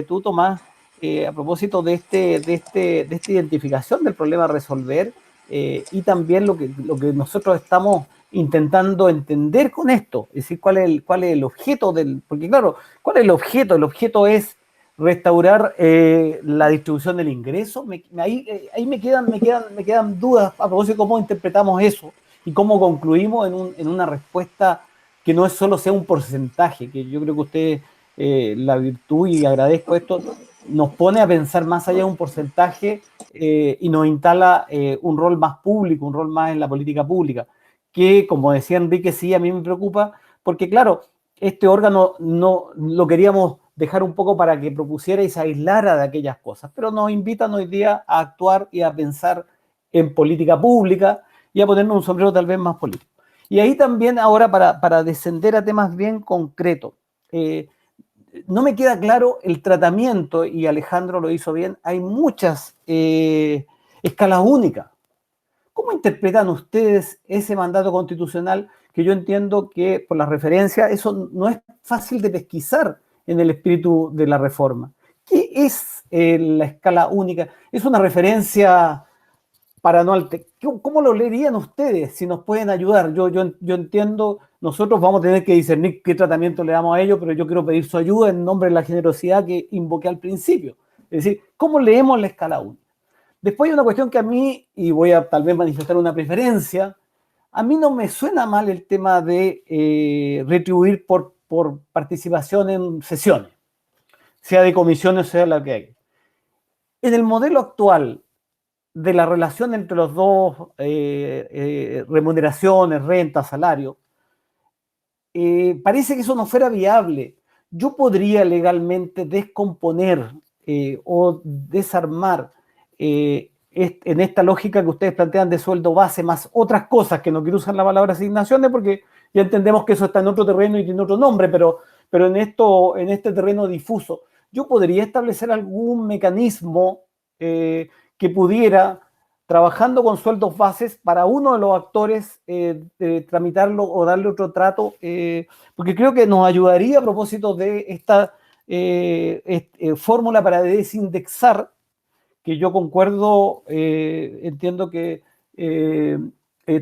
tú, Tomás, a propósito de esta identificación del problema a resolver y también lo que nosotros estamos intentando entender con esto, es decir, cuál es el objeto del... Porque claro, ¿cuál es el objeto? El objeto es restaurar la distribución del ingreso. Ahí me quedan dudas a propósito de cómo interpretamos eso y cómo concluimos en una respuesta que no es solo sea un porcentaje, que yo creo que ustedes, la virtud, y agradezco esto, nos pone a pensar más allá de un porcentaje y nos instala un rol más público, un rol más en la política pública, que, como decía Enrique, sí, a mí me preocupa, porque claro, este órgano no lo queríamos dejar un poco para que propusiera y se aislara de aquellas cosas, pero nos invitan hoy día a actuar y a pensar en política pública y a ponernos un sombrero tal vez más político. Y ahí también ahora para descender a temas bien concretos, no me queda claro el tratamiento, y Alejandro lo hizo bien, hay muchas escalas únicas. ¿Cómo interpretan ustedes ese mandato constitucional que yo entiendo que por la referencia eso no es fácil de pesquisar en el espíritu de la reforma? ¿Qué es la escala única? ¿Es una referencia para no alterar? ¿Cómo lo leerían ustedes si nos pueden ayudar? Yo entiendo, nosotros vamos a tener que discernir qué tratamiento le damos a ellos, pero yo quiero pedir su ayuda en nombre de la generosidad que invoqué al principio. Es decir, ¿cómo leemos la escala única? Después hay una cuestión que a mí, y voy a tal vez manifestar una preferencia, a mí no me suena mal el tema de retribuir por participación en sesiones, sea de comisiones, sea la que hay. En el modelo actual de la relación entre los dos, remuneraciones, renta, salario, parece que eso no fuera viable. Yo podría legalmente descomponer o desarmar en esta lógica que ustedes plantean de sueldo base más otras cosas, que no quiero usar la palabra asignaciones porque ya entendemos que eso está en otro terreno y tiene otro nombre, pero en este terreno difuso, yo podría establecer algún mecanismo que pudiera, trabajando con sueldos bases, para uno de los actores tramitarlo o darle otro trato, porque creo que nos ayudaría a propósito de esta fórmula para desindexar, que yo concuerdo, entiendo que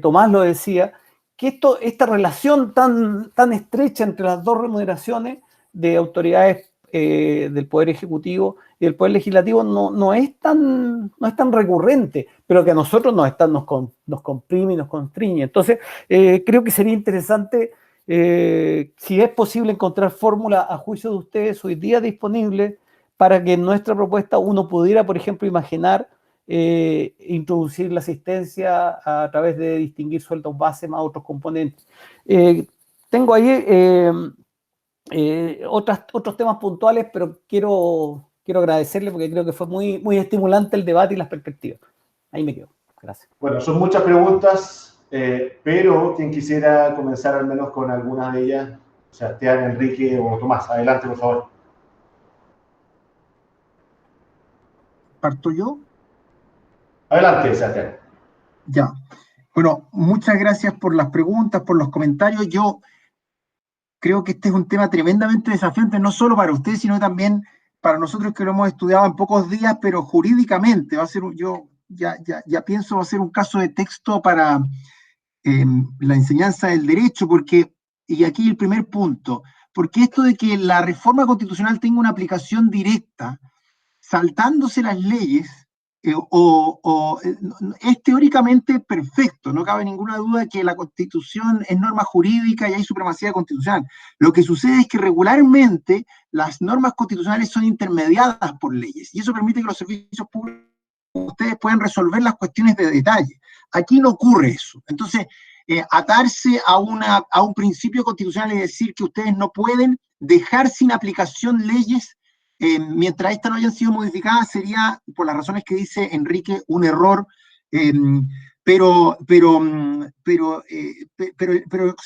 Tomás lo decía, que esta relación tan estrecha entre las dos remuneraciones de autoridades del Poder Ejecutivo y del Poder Legislativo no es tan recurrente, pero que a nosotros nos comprime y nos constriñe. Entonces, creo que sería interesante, si es posible, encontrar fórmula a juicio de ustedes hoy día disponible para que en nuestra propuesta uno pudiera, por ejemplo, imaginar introducir la asistencia a través de distinguir sueldos base más otros componentes. tengo ahí otros temas puntuales, pero quiero agradecerle porque creo que fue muy estimulante el debate y las perspectivas. Ahí me quedo. Gracias. Bueno, son muchas preguntas, pero quien quisiera comenzar al menos con alguna de ellas, Sebastián, Enrique o Tomás, adelante, por favor. ¿Parto yo? Adelante, Sebastián. Ya. Bueno, muchas gracias por las preguntas, por los comentarios. Yo creo que este es un tema tremendamente desafiante, no solo para ustedes, sino también para nosotros que lo hemos estudiado en pocos días, pero jurídicamente va a ser, yo ya pienso, va a ser un caso de texto para la enseñanza del derecho, porque, y aquí el primer punto, porque esto de que la reforma constitucional tenga una aplicación directa, saltándose las leyes, es teóricamente perfecto, no cabe ninguna duda que la Constitución es norma jurídica y hay supremacía constitucional. Lo que sucede es que regularmente las normas constitucionales son intermediadas por leyes y eso permite que los servicios públicos ustedes puedan resolver las cuestiones de detalle. Aquí no ocurre eso. Entonces, atarse a un principio constitucional y decir que ustedes no pueden dejar sin aplicación leyes mientras estas no hayan sido modificadas sería, por las razones que dice Enrique, un error, pero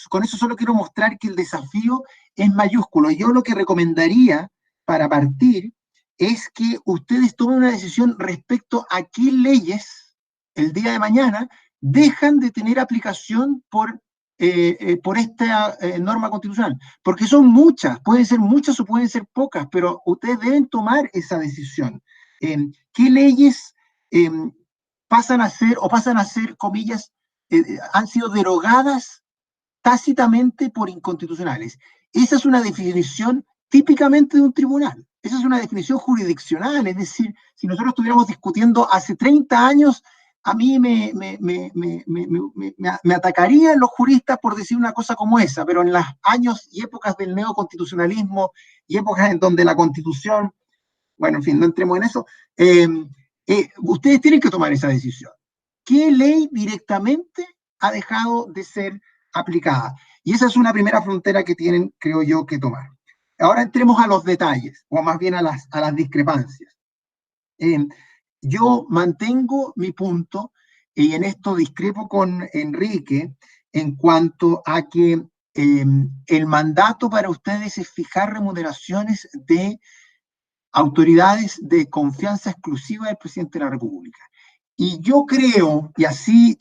con eso solo quiero mostrar que el desafío es mayúsculo. Yo lo que recomendaría para partir es que ustedes tomen una decisión respecto a qué leyes el día de mañana dejan de tener aplicación por esta norma constitucional, porque son muchas, pueden ser muchas o pueden ser pocas, pero ustedes deben tomar esa decisión. ¿Qué leyes pasan a ser, comillas, han sido derogadas tácitamente por inconstitucionales? Esa es una definición típicamente de un tribunal, esa es una definición jurisdiccional, es decir, si nosotros estuviéramos discutiendo hace 30 años, a mí me atacarían los juristas por decir una cosa como esa, pero en los años y épocas del neoconstitucionalismo y épocas en donde la Constitución, bueno, en fin, no entremos en eso, ustedes tienen que tomar esa decisión. ¿Qué ley directamente ha dejado de ser aplicada? Y esa es una primera frontera que tienen, creo yo, que tomar. Ahora entremos a los detalles, o más bien a las discrepancias. Yo mantengo mi punto y en esto discrepo con Enrique en cuanto a que el mandato para ustedes es fijar remuneraciones de autoridades de confianza exclusiva del presidente de la República. Y yo creo, y así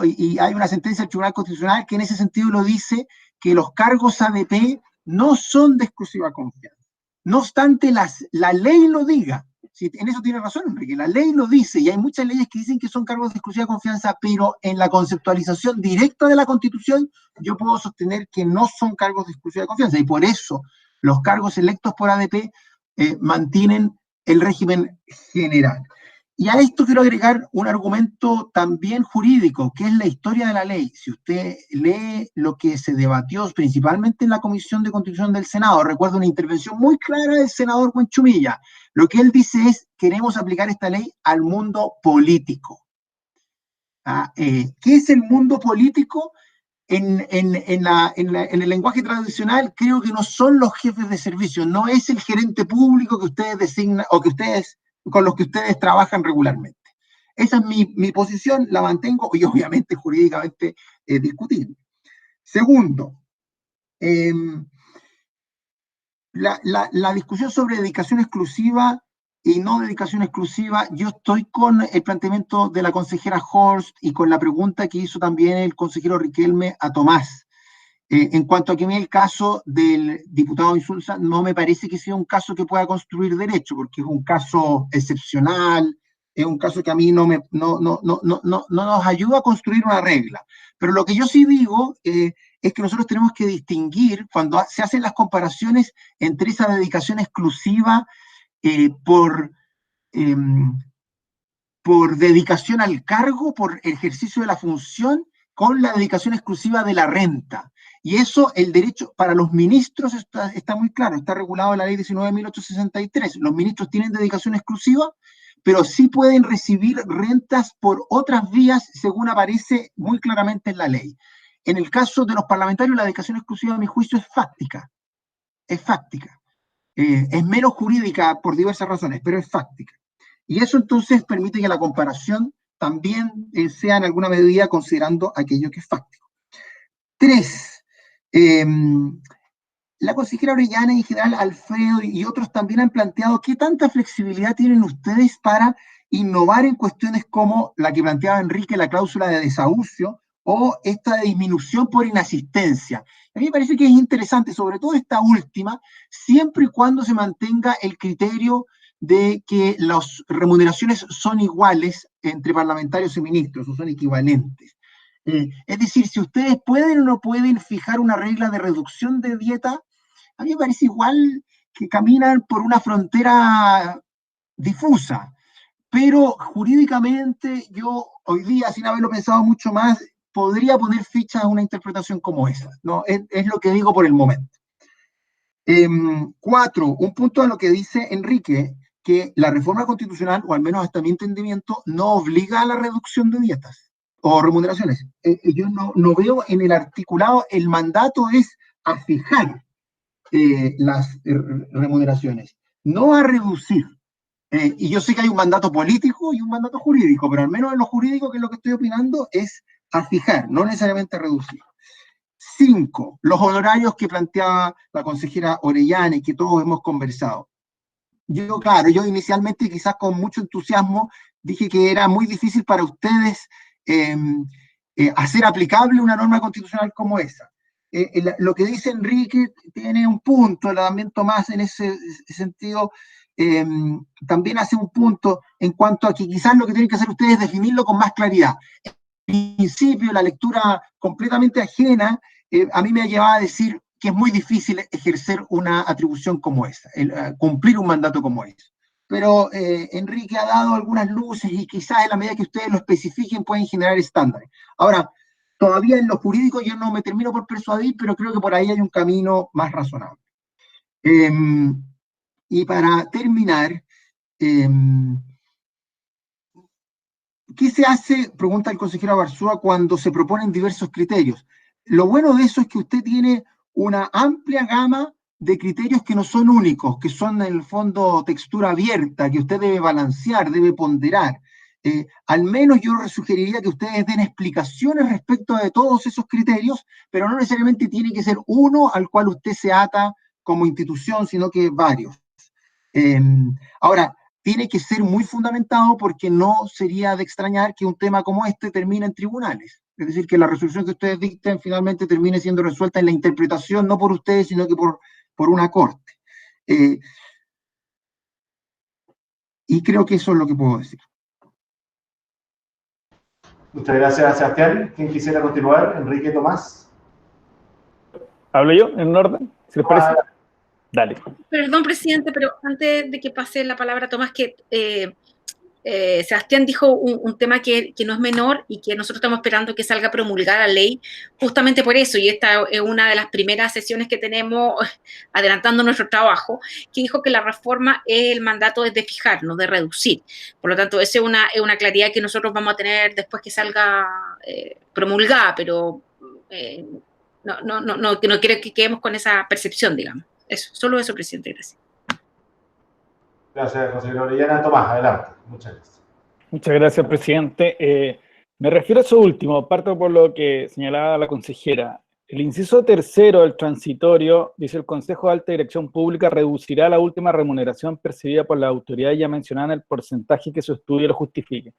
y hay una sentencia del Tribunal Constitucional que en ese sentido lo dice, que los cargos ADP no son de exclusiva confianza. No obstante, la ley lo diga. Sí, en eso tiene razón, Enrique, la ley lo dice y hay muchas leyes que dicen que son cargos de exclusiva confianza, pero en la conceptualización directa de la Constitución yo puedo sostener que no son cargos de exclusiva confianza y por eso los cargos electos por ADP mantienen el régimen general. Y a esto quiero agregar un argumento también jurídico, que es la historia de la ley. Si usted lee lo que se debatió principalmente en la Comisión de Constitución del Senado, recuerdo una intervención muy clara del senador Buenchumilla. Lo que él dice es, queremos aplicar esta ley al mundo político. ¿Qué es el mundo político? En el lenguaje tradicional, creo que no son los jefes de servicio, no es el gerente público que ustedes designan o con los que ustedes trabajan regularmente. Esa es mi posición, la mantengo y obviamente jurídicamente discutible. Segundo, la discusión sobre dedicación exclusiva y no dedicación exclusiva, yo estoy con el planteamiento de la consejera Horst y con la pregunta que hizo también el consejero Riquelme a Tomás. En cuanto a que el caso del diputado Insulza no me parece que sea un caso que pueda construir derecho, porque es un caso excepcional, es un caso que a mí no nos ayuda a construir una regla. Pero lo que yo sí digo es que nosotros tenemos que distinguir cuando se hacen las comparaciones entre esa dedicación exclusiva por dedicación al cargo, por ejercicio de la función, con la dedicación exclusiva de la renta. Y eso, el derecho para los ministros está muy claro, está regulado en la ley 19.863. Los ministros tienen dedicación exclusiva, pero sí pueden recibir rentas por otras vías, según aparece muy claramente en la ley. En el caso de los parlamentarios, la dedicación exclusiva, a mi juicio, es fáctica. Es fáctica. Es menos jurídica por diversas razones, pero es fáctica. Y eso entonces permite que la comparación también sea en alguna medida considerando aquello que es fáctico. 3. La consejera Orellana y en general Alfredo y otros también han planteado qué tanta flexibilidad tienen ustedes para innovar en cuestiones como la que planteaba Enrique, la cláusula de desahucio, o esta disminución por inasistencia. A mí me parece que es interesante, sobre todo esta última, siempre y cuando se mantenga el criterio de que las remuneraciones son iguales entre parlamentarios y ministros, o son equivalentes. Es decir, si ustedes pueden o no pueden fijar una regla de reducción de dieta, a mí me parece igual que caminan por una frontera difusa. Pero jurídicamente yo hoy día, sin haberlo pensado mucho más, podría poner ficha a una interpretación como esa, ¿no? Es lo que digo por el momento. 4, un punto a lo que dice Enrique, que la reforma constitucional, o al menos hasta mi entendimiento, no obliga a la reducción de dietas o remuneraciones. Yo no veo en el articulado, el mandato es a fijar las remuneraciones, no a reducir. Y yo sé que hay un mandato político y un mandato jurídico, pero al menos en lo jurídico, que es lo que estoy opinando, es a fijar, no necesariamente a reducir. 5, los honorarios que planteaba la consejera Orellana y que todos hemos conversado. Claro, yo inicialmente quizás con mucho entusiasmo dije que era muy difícil para ustedes hacer aplicable una norma constitucional como esa. Lo que dice Enrique tiene un punto, también Tomás en ese sentido también hace un punto en cuanto a que quizás lo que tienen que hacer ustedes es definirlo con más claridad. En principio, la lectura completamente ajena a mí me ha llevado a decir que es muy difícil ejercer una atribución como esa, cumplir un mandato como ese. Pero Enrique ha dado algunas luces y quizás en la medida que ustedes lo especifiquen pueden generar estándares. Ahora, todavía en lo jurídico yo no me termino por persuadir, pero creo que por ahí hay un camino más razonable. Y para terminar, ¿qué se hace? Pregunta el consejero Abarzúa, cuando se proponen diversos criterios. Lo bueno de eso es que usted tiene una amplia gama de criterios que no son únicos, que son en el fondo textura abierta, que usted debe balancear, debe ponderar. Al menos yo les sugeriría que ustedes den explicaciones respecto de todos esos criterios, pero no necesariamente tiene que ser uno al cual usted se ata como institución, sino que varios. Ahora, tiene que ser muy fundamentado porque no sería de extrañar que un tema como este termine en tribunales. Es decir, que la resolución que ustedes dicten finalmente termine siendo resuelta en la interpretación, no por ustedes, sino que por una corte. Y creo que eso es lo que puedo decir. Muchas gracias, Sebastián. ¿Quién quisiera continuar? Enrique, Tomás. ¿Hablo yo en orden? ¿Si les parece? Dale. Perdón, presidente, pero antes de que pase la palabra a Tomás, que Sebastián dijo un tema que no es menor y que nosotros estamos esperando que salga promulgada la ley, justamente por eso, y esta es una de las primeras sesiones que tenemos adelantando nuestro trabajo, que dijo que la reforma, el mandato es de fijar, no de reducir. Por lo tanto, esa es una claridad que nosotros vamos a tener después que salga promulgada, pero no quiero que quedemos con esa percepción, digamos. Eso, solo eso, presidente, gracias. Gracias, consejero Orellana. Tomás, adelante. Muchas gracias. Muchas gracias, presidente. Me refiero a eso último, parto por lo que señalaba la consejera. El inciso 3 del transitorio dice: el Consejo de Alta Dirección Pública reducirá la última remuneración percibida por la autoridad ya mencionada en el porcentaje que su estudio lo justifique.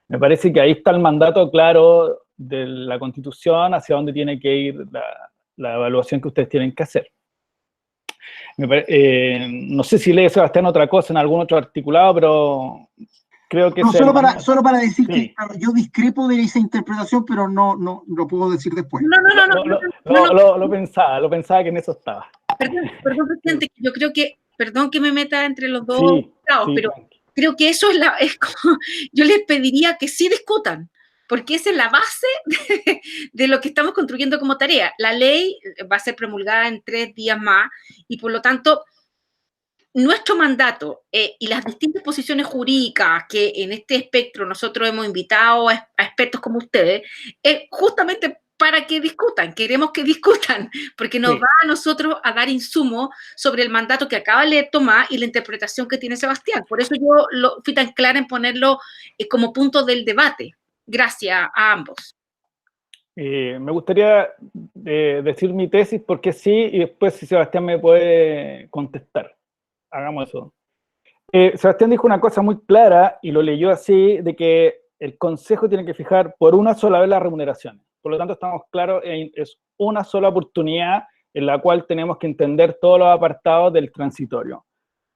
Me parece que ahí está el mandato claro de la Constitución hacia dónde tiene que ir la evaluación que ustedes tienen que hacer. No sé si lee Sebastián otra cosa en algún otro articulado, pero creo que... No, solo para decir que yo discrepo de esa interpretación, pero no lo puedo decir después. Lo pensaba que en eso estaba. Perdón, presidente, yo creo que, perdón que me meta entre los dos lados, pero creo que eso es como, yo les pediría que sí discutan, porque esa es la base de lo que estamos construyendo como tarea. La ley va a ser promulgada en 3 días más y por lo tanto nuestro mandato y las distintas posiciones jurídicas que en este espectro nosotros hemos invitado a expertos como ustedes, justamente para que discutan, queremos que discutan, porque nos va a nosotros a dar insumo sobre el mandato que acaba de leer Tomás y la interpretación que tiene Sebastián. Por eso yo fui tan clara en ponerlo como punto del debate. Gracias a ambos. Me gustaría decir mi tesis porque sí, y después si Sebastián me puede contestar. Hagamos eso. Sebastián dijo una cosa muy clara, y lo leyó así, de que el Consejo tiene que fijar por una sola vez las remuneraciones. Por lo tanto, estamos claros, es una sola oportunidad en la cual tenemos que entender todos los apartados del transitorio.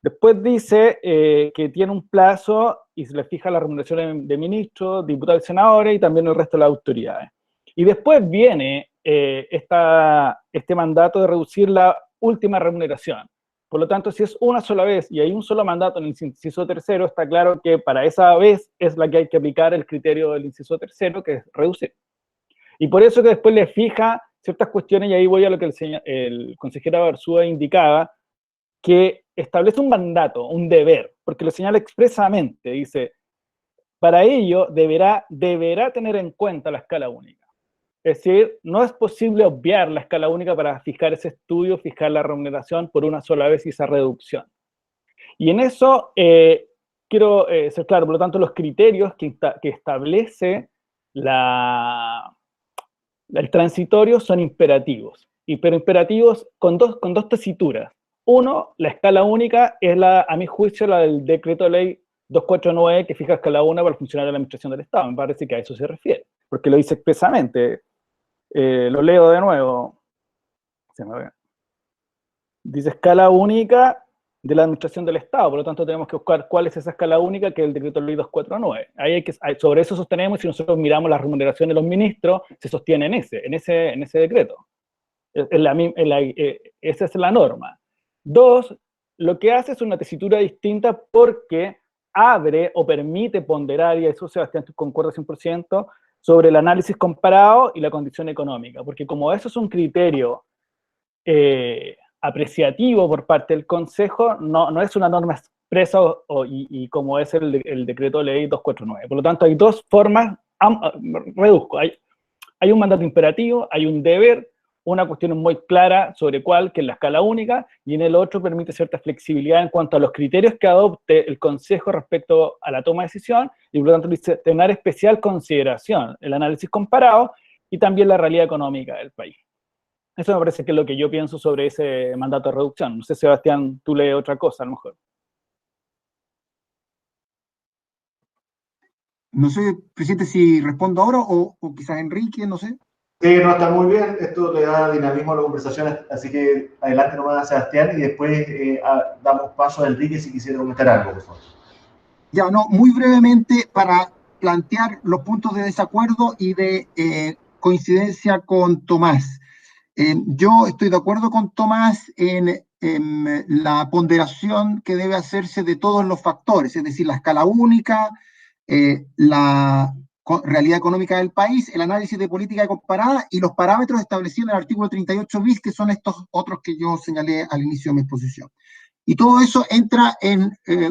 Después dice que tiene un plazo y se le fija las remuneraciones de ministros, diputados y senadores y también el resto de las autoridades. Y después viene este mandato de reducir la última remuneración. Por lo tanto, si es una sola vez y hay un solo mandato en el inciso tercero, está claro que para esa vez es la que hay que aplicar el criterio del inciso tercero, que es reducir. Y por eso que después le fija ciertas cuestiones, y ahí voy a lo que el consejero Arzúa indicaba, que establece un mandato, un deber, porque lo señala expresamente, dice, para ello deberá tener en cuenta la escala única. Es decir, no es posible obviar la escala única para fijar ese estudio, fijar la remuneración por una sola vez y esa reducción. Y en eso quiero ser claro, por lo tanto, los criterios que establece el transitorio son imperativos, pero imperativos con dos tesituras. Uno, la escala única es a mi juicio, la del decreto de ley 249, que fija escala 1 para el funcionario de la administración del Estado. Me parece que a eso se refiere, porque lo dice expresamente. Lo leo de nuevo. Dice escala única de la administración del Estado, por lo tanto tenemos que buscar cuál es esa escala única, que es el decreto de ley 249. Sobre eso sostenemos, y si nosotros miramos las remuneraciones de los ministros, se sostiene en ese decreto. Esa es la norma. Dos, lo que hace es una tesitura distinta porque abre o permite ponderar, y eso Sebastián concuerda 100%, sobre el análisis comparado y la condición económica, porque como eso es un criterio apreciativo por parte del Consejo, no es una norma expresa y como es el decreto de ley 249. Por lo tanto, hay dos formas, reduzco, hay un mandato imperativo, hay un deber, una cuestión muy clara sobre cuál, que es la escala única, y en el otro permite cierta flexibilidad en cuanto a los criterios que adopte el Consejo respecto a la toma de decisión, y por lo tanto dice tener especial consideración el análisis comparado y también la realidad económica del país. Eso me parece que es lo que yo pienso sobre ese mandato de reducción. No sé, Sebastián, tú lees otra cosa a lo mejor. No sé, presidente, si respondo ahora o quizás Enrique, no sé. Sí, no, está muy bien, esto le da dinamismo a la conversación, así que adelante nomás, Sebastián, y después damos paso a Enrique si quisiera comentar algo, por favor. Ya, no, muy brevemente para plantear los puntos de desacuerdo y de coincidencia con Tomás. Yo estoy de acuerdo con Tomás en la ponderación que debe hacerse de todos los factores, es decir, la escala única, la realidad económica del país, el análisis de política comparada y los parámetros establecidos en el artículo 38 bis, que son estos otros que yo señalé al inicio de mi exposición. Y todo eso entra en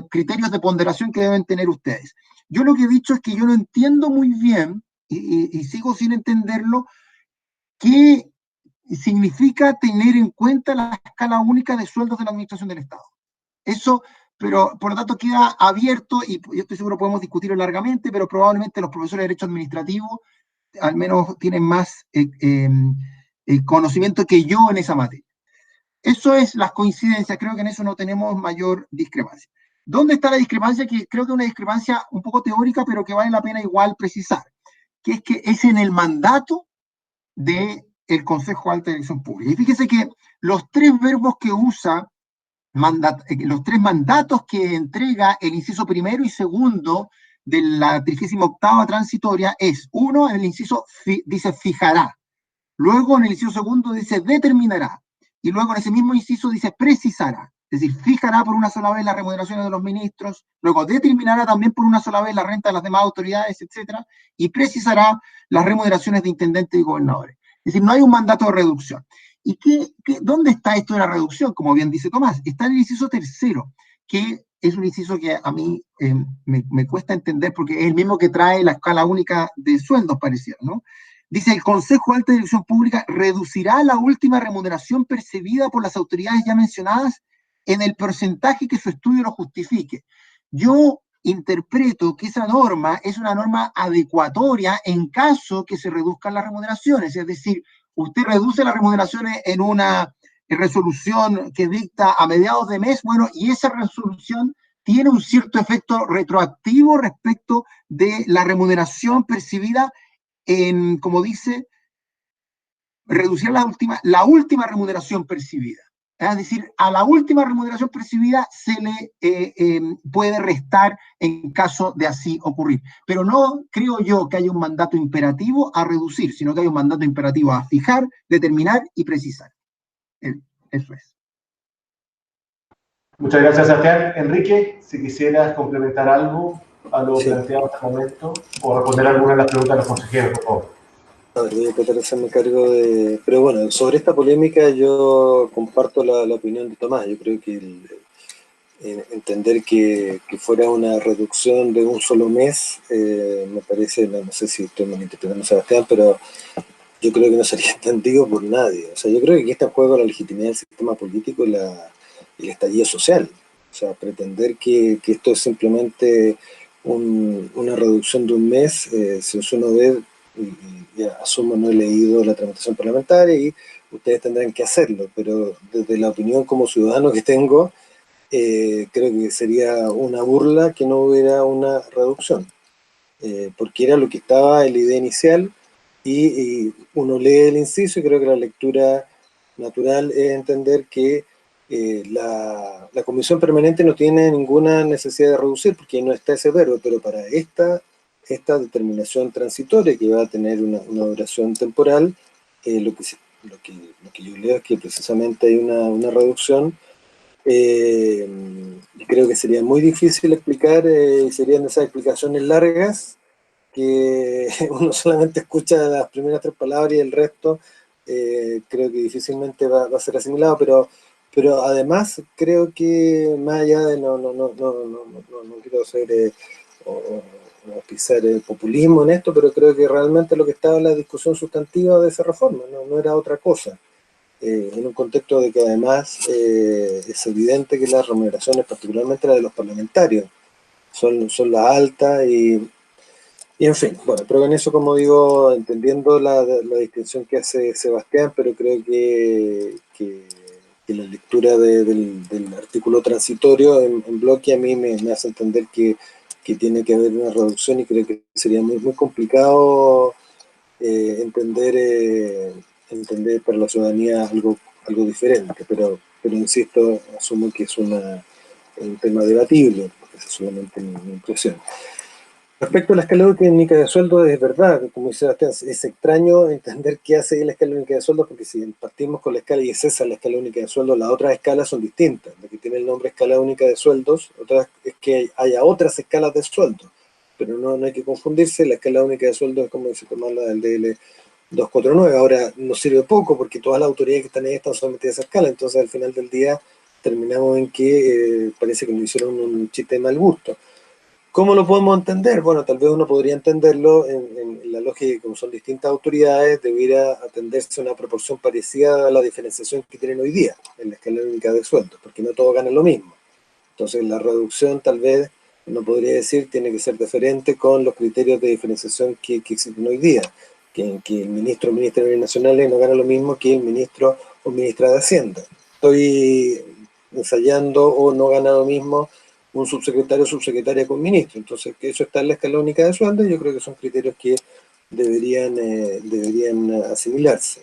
criterios de ponderación que deben tener ustedes. Yo lo que he dicho es que yo no entiendo muy bien, y sigo sin entenderlo, qué significa tener en cuenta la escala única de sueldos de la administración del Estado. Eso, pero por lo tanto queda abierto, y yo estoy seguro podemos discutirlo largamente, pero probablemente los profesores de Derecho Administrativo al menos tienen más conocimiento que yo en esa materia. Eso es las coincidencias, creo que en eso no tenemos mayor discrepancia. ¿Dónde está la discrepancia? Que creo que es una discrepancia un poco teórica, pero que vale la pena igual precisar, que es en el mandato del Consejo de Alta Dirección Pública. Y fíjese que los tres verbos que usa, los tres mandatos que entrega el inciso primero y segundo de la 38ª transitoria es, uno, en el inciso dice fijará, luego en el inciso segundo dice determinará, y luego en ese mismo inciso dice precisará, es decir, fijará por una sola vez las remuneraciones de los ministros, luego determinará también por una sola vez la renta de las demás autoridades, etcétera, y precisará las remuneraciones de intendentes y gobernadores. Es decir, no hay un mandato de reducción. ¿Y dónde está esto de la reducción? Como bien dice Tomás, está en el inciso tercero, que es un inciso que a mí me cuesta entender porque es el mismo que trae la escala única de sueldos, pareciera, ¿no? dice, el Consejo de Alta Dirección Pública reducirá la última remuneración percibida por las autoridades ya mencionadas en el porcentaje que su estudio lo justifique. Yo interpreto que esa norma es una norma adecuatoria en caso que se reduzcan las remuneraciones, es decir, usted reduce las remuneraciones en una resolución que dicta a mediados de mes, bueno, y esa resolución tiene un cierto efecto retroactivo respecto de la remuneración percibida en, como dice, reducir la última remuneración percibida. Es decir, a la última remuneración percibida se le puede restar en caso de así ocurrir. Pero no creo yo que haya un mandato imperativo a reducir, sino que hay un mandato imperativo a fijar, determinar y precisar. Eso es. Muchas gracias, Sebastián. Enrique, si quisieras complementar algo a lo planteado hasta el momento, o responder alguna de las preguntas de los consejeros, por favor. A ver, voy a tratar de hacerme cargo de... Pero bueno, sobre esta polémica yo comparto la opinión de Tomás. Yo creo que entender que fuera una reducción de un solo mes, me parece, no sé si estoy malinterpretando a Sebastián, pero yo creo que no sería entendido por nadie. O sea, yo creo que aquí está en juego la legitimidad del sistema político y el estallido social. O sea, pretender que esto es simplemente una reducción de un mes, si uno ve, y asumo no he leído la tramitación parlamentaria y ustedes tendrán que hacerlo, pero desde la opinión como ciudadano que tengo, creo que sería una burla que no hubiera una reducción, porque era lo que estaba en la idea inicial y uno lee el inciso y creo que la lectura natural es entender que la comisión permanente no tiene ninguna necesidad de reducir porque no está ese verbo, pero para esta determinación transitoria que va a tener una duración temporal, lo que yo leo es que precisamente hay una reducción. Y creo que sería muy difícil explicar, serían esas explicaciones largas que uno solamente escucha las primeras 3 palabras y el resto creo que difícilmente va a ser asimilado, pero además creo que más allá de no quiero ser o pisar el populismo en esto, pero creo que realmente lo que estaba en la discusión sustantiva de esa reforma, no era otra cosa. En un contexto de que además es evidente que las remuneraciones, particularmente las de los parlamentarios, son las altas y en fin, bueno, pero con eso, como digo, entendiendo la distinción que hace Sebastián, pero creo que la lectura del artículo transitorio en bloque a mí me hace entender que tiene que haber una reducción y creo que sería muy, muy complicado entender para la ciudadanía algo diferente, pero insisto, asumo que es un tema debatible, porque es solamente mi impresión. Respecto a la escala única de sueldo, es verdad, como dice Sebastián, es extraño entender qué hace la escala única de sueldo, porque si partimos con la escala y es esa la escala única de sueldo, las otras escalas son distintas. La que tiene el nombre escala única de sueldos, otra es que haya otras escalas de sueldo, pero no hay que confundirse, la escala única de sueldo es como dice Tomás, la del DL 249, ahora nos sirve poco porque todas las autoridades que están ahí están sometidas a esa escala, entonces al final del día terminamos en que parece que nos hicieron un chiste de mal gusto. ¿Cómo lo podemos entender? Bueno, tal vez uno podría entenderlo en la lógica de que como son distintas autoridades, debiera atenderse a una proporción parecida a la diferenciación que tienen hoy día en la escala única de sueldos, porque no todos ganan lo mismo. Entonces la reducción tal vez, uno podría decir, tiene que ser diferente con los criterios de diferenciación que existen hoy día, que el ministro o ministra de Bienes Nacionales no gana lo mismo que el ministro o ministra de Hacienda. Estoy ensayando o no gana lo mismo un subsecretario o subsecretaria con ministro. Entonces, que eso está en la escala única de sueldo, yo creo que son criterios que deberían asimilarse.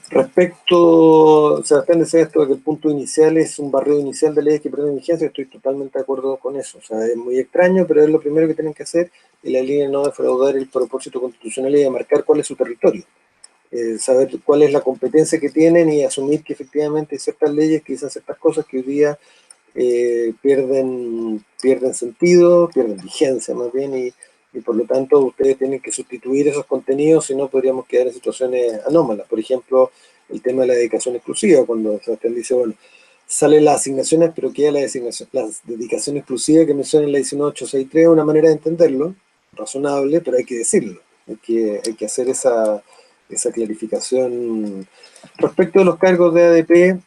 Respecto, Sebastián decía esto de que el punto inicial es un barrido inicial de leyes que pierden vigencia, estoy totalmente de acuerdo con eso. O sea, es muy extraño, pero es lo primero que tienen que hacer en la línea no defraudar el propósito constitucional y de marcar cuál es su territorio. Saber cuál es la competencia que tienen y asumir que efectivamente hay ciertas leyes que dicen ciertas cosas que hoy día pierden sentido, pierden vigencia más bien, y por lo tanto ustedes tienen que sustituir esos contenidos, si no podríamos quedar en situaciones anómalas. Por ejemplo, el tema de la dedicación exclusiva, cuando Sebastián dice, bueno, salen las asignaciones, pero queda la dedicación exclusiva que menciona en la 19863, una manera de entenderlo, razonable, pero hay que decirlo. Hay que hacer esa clarificación. Respecto a los cargos de ADP,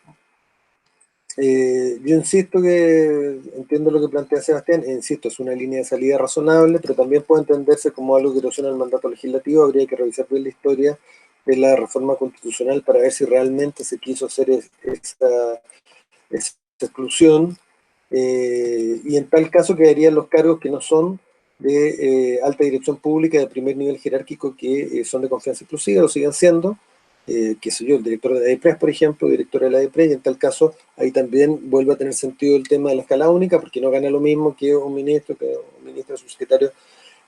yo insisto que entiendo lo que plantea Sebastián, e insisto, es una línea de salida razonable, pero también puede entenderse como algo que erosiona el mandato legislativo. Habría que revisar bien la historia de la reforma constitucional para ver si realmente se quiso hacer esa exclusión, y en tal caso quedarían los cargos que no son de alta dirección pública de primer nivel jerárquico, que son de confianza exclusiva, lo siguen siendo, qué sé yo, el director de la ADEPRES, por ejemplo, director de la ADEPRES, y en tal caso ahí también vuelve a tener sentido el tema de la escala única, porque no gana lo mismo que un ministro, subsecretario,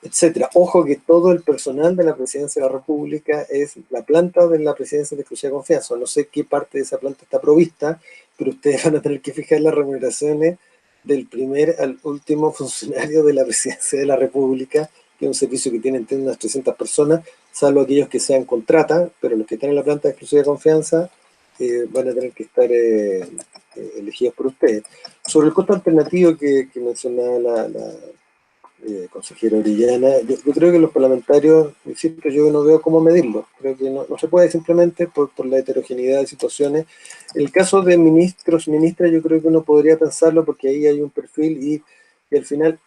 etcétera. Ojo que todo el personal de la Presidencia de la República es la planta de la Presidencia de exclusiva confianza. No sé qué parte de esa planta está provista, pero ustedes van a tener que fijar las remuneraciones del primer al último funcionario de la Presidencia de la República, que es un servicio que tiene unas 300 personas, salvo aquellos que sean contrata, pero los que están en la planta de exclusiva confianza van a tener que estar elegidos por ustedes. Sobre el costo alternativo que mencionaba la consejera Orellana, yo creo que los parlamentarios, insisto, yo no veo cómo medirlo. Creo que no se puede simplemente por la heterogeneidad de situaciones. El caso de ministros, ministras, yo creo que uno podría pensarlo porque ahí hay un perfil y al final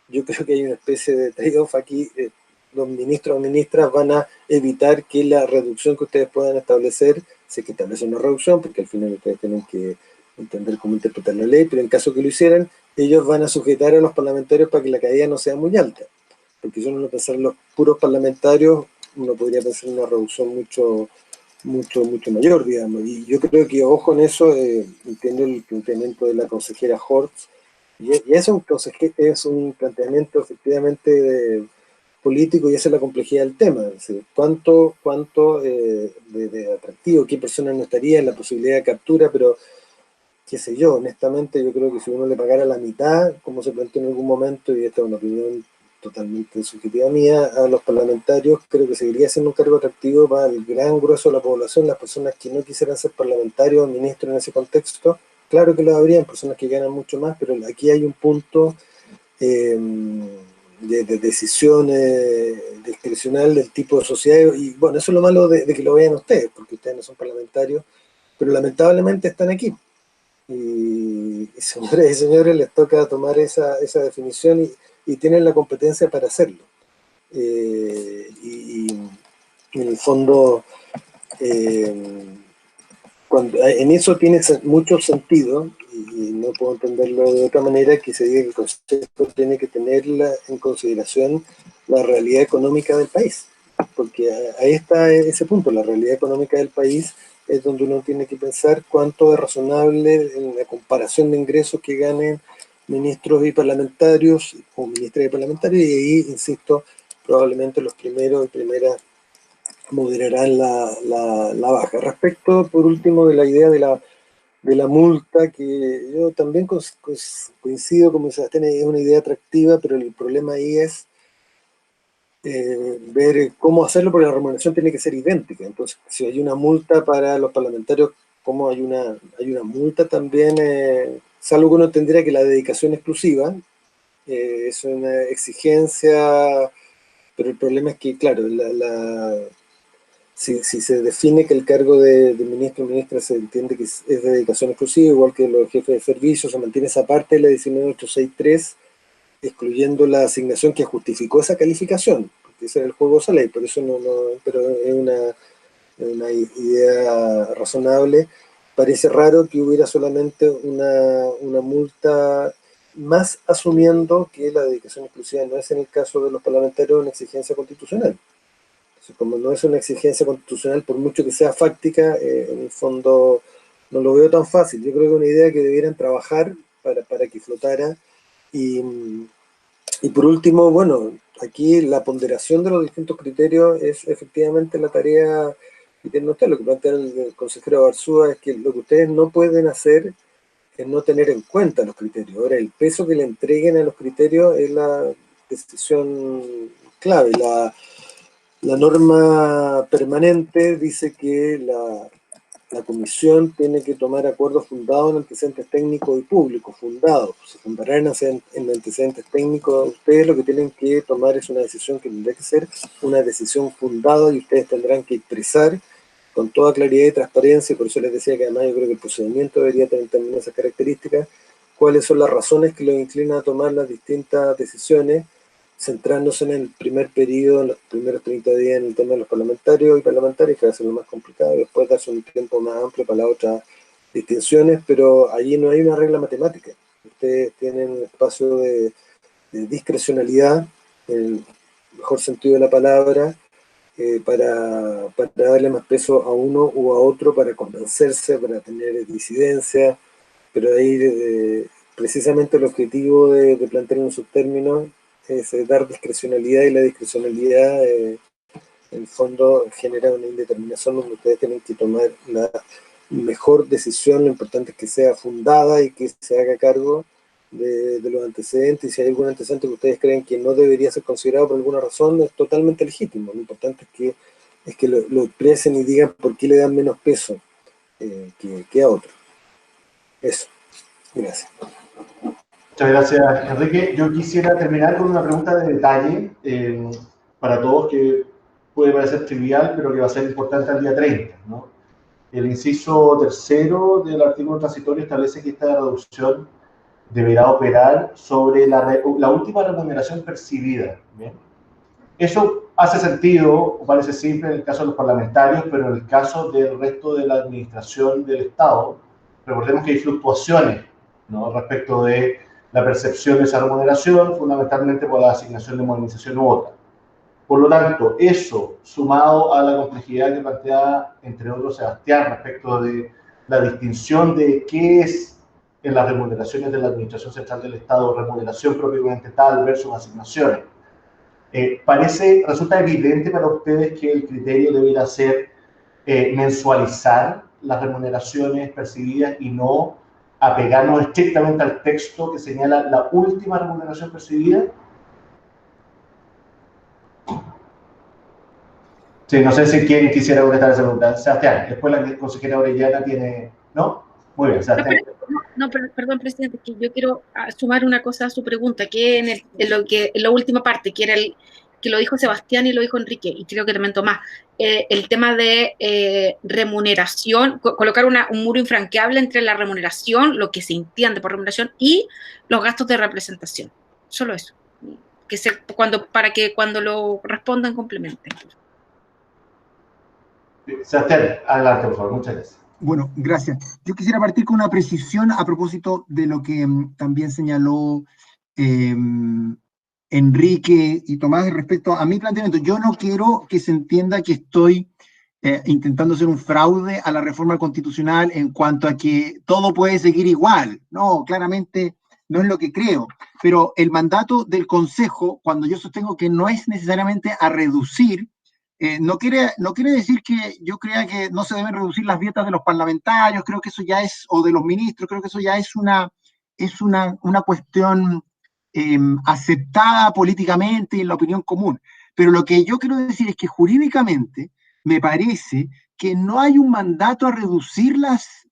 yo creo que hay una especie de trade-off aquí. Los ministros o ministras van a evitar que la reducción que ustedes puedan establecer, sé que establece una reducción, porque al final ustedes tienen que entender cómo interpretar la ley, pero en caso que lo hicieran, ellos van a sujetar a los parlamentarios para que la caída no sea muy alta. Porque si uno lo pensara en los puros parlamentarios, uno podría pensar en una reducción mucho mayor, digamos. Y yo creo que, ojo en eso, entiendo el planteamiento de la consejera Hortz, y es un planteamiento efectivamente político, y esa es la complejidad del tema. Es decir, cuánto de atractivo, qué persona no estaría en la posibilidad de captura, pero qué sé yo, honestamente yo creo que si uno le pagara la mitad, como se planteó en algún momento, y esta es una opinión totalmente subjetiva mía, a los parlamentarios, creo que seguiría siendo un cargo atractivo para el gran grueso de la población. Las personas que no quisieran ser parlamentarios o ministros en ese contexto, claro que lo habrían, personas que ganan mucho más, pero aquí hay un punto de decisión discrecional del tipo de sociedad, y bueno, eso es lo malo de que lo vean ustedes, porque ustedes no son parlamentarios, pero lamentablemente están aquí. Y señores y señores, les toca tomar esa definición, y tienen la competencia para hacerlo. Y en el fondo, en eso tiene mucho sentido, y no puedo entenderlo de otra manera, que se diga que el Consejo tiene que tener en consideración la realidad económica del país, porque ahí está ese punto. La realidad económica del país es donde uno tiene que pensar cuánto es razonable en la comparación de ingresos que ganen ministros y parlamentarios, o ministras y parlamentarios, y ahí, insisto, probablemente los primeros y primeras moderarán la baja. Respecto, por último, de la idea de la multa, que yo también coincido, como Sebastián, es una idea atractiva, pero el problema ahí es ver cómo hacerlo, porque la remuneración tiene que ser idéntica. Entonces, si hay una multa para los parlamentarios, ¿cómo hay una multa también? Salvo que uno tendría que la dedicación exclusiva es una exigencia, pero el problema es que, claro, si se define que el cargo de ministro o ministra se entiende que es de dedicación exclusiva, igual que los jefes de servicio, se mantiene esa parte de la 19863, excluyendo la asignación que justificó esa calificación, porque ese era el juego de esa ley, por eso pero es una idea razonable. Parece raro que hubiera solamente una multa, más asumiendo que la dedicación exclusiva no es, en el caso de los parlamentarios, una exigencia constitucional. Entonces, como no es una exigencia constitucional, por mucho que sea fáctica, en el fondo no lo veo tan fácil. Yo creo que es una idea que debieran trabajar para que flotara. Y por último, bueno, aquí la ponderación de los distintos criterios es efectivamente la tarea que tienen ustedes. Lo que plantea el consejero Barzúa es que lo que ustedes no pueden hacer es no tener en cuenta los criterios. Ahora, el peso que le entreguen a los criterios es la decisión clave. La norma permanente dice que la comisión tiene que tomar acuerdos fundados en antecedentes técnicos y públicos, fundados. Se fundarán en antecedentes técnicos. Ustedes lo que tienen que tomar es una decisión que tendrá que ser una decisión fundada y ustedes tendrán que expresar con toda claridad y transparencia, y por eso les decía que además yo creo que el procedimiento debería tener también esas características, cuáles son las razones que los inclinan a tomar las distintas decisiones, centrándose en el primer periodo, en los primeros 30 días en el tema de los parlamentarios y parlamentarias, que va a ser lo más complicado, y después darse un tiempo más amplio para las otras distinciones, pero allí no hay una regla matemática. Ustedes tienen un espacio de discrecionalidad, en el mejor sentido de la palabra, para darle más peso a uno u a otro, para convencerse, para tener disidencia, pero ahí precisamente el objetivo de plantear un subtérmino es dar discrecionalidad, y la discrecionalidad en el fondo genera una indeterminación donde ustedes tienen que tomar la mejor decisión. Lo importante es que sea fundada y que se haga cargo de los antecedentes, y si hay algún antecedente que ustedes creen que no debería ser considerado por alguna razón, es totalmente legítimo. Lo importante es que lo expresen y digan por qué le dan menos peso que a otros. Eso. Gracias. Muchas gracias, Enrique. Yo quisiera terminar con una pregunta de detalle para todos, que puede parecer trivial, pero que va a ser importante al día 30, ¿no? El inciso tercero del artículo transitorio establece que esta reducción deberá operar sobre la última remuneración percibida. ¿Bien? Eso hace sentido, o parece simple en el caso de los parlamentarios, pero en el caso del resto de la administración del Estado, recordemos que hay fluctuaciones, ¿no?, respecto de la percepción de esa remuneración, fundamentalmente por la asignación de modernización u otra. Por lo tanto, eso, sumado a la complejidad que plantea, entre otros, Sebastián, respecto de la distinción de qué es en las remuneraciones de la Administración Central del Estado, remuneración propiamente tal versus asignaciones. Resulta evidente para ustedes que el criterio debería ser mensualizar las remuneraciones percibidas y no apegarnos estrictamente al texto que señala la última remuneración percibida. Sí, no sé si quién quisiera contestar esa pregunta. Sebastián, después la consejera Orellana tiene... ¿No? Muy bien, Sebastián. Perdón, presidente, que yo quiero sumar una cosa a su pregunta, que en la última parte, que era que lo dijo Sebastián y lo dijo Enrique, y creo que también Tomás, el tema de remuneración, colocar un muro infranqueable entre la remuneración, lo que se entiende por remuneración, y los gastos de representación. Solo eso. Para que cuando lo respondan complementen. Sebastián, adelante, por favor. Muchas gracias. Bueno, gracias. Yo quisiera partir con una precisión a propósito de lo que también señaló Enrique y Tomás respecto a mi planteamiento. Yo no quiero que se entienda que estoy intentando hacer un fraude a la reforma constitucional en cuanto a que todo puede seguir igual. No, claramente no es lo que creo. Pero el mandato del Consejo, cuando yo sostengo que no es necesariamente a reducir, no quiere decir que yo crea que no se deben reducir las dietas de los parlamentarios, creo que eso ya es, o de los ministros, creo que eso ya es una cuestión aceptada políticamente en la opinión común. Pero lo que yo quiero decir es que jurídicamente me parece que no hay un mandato a reducir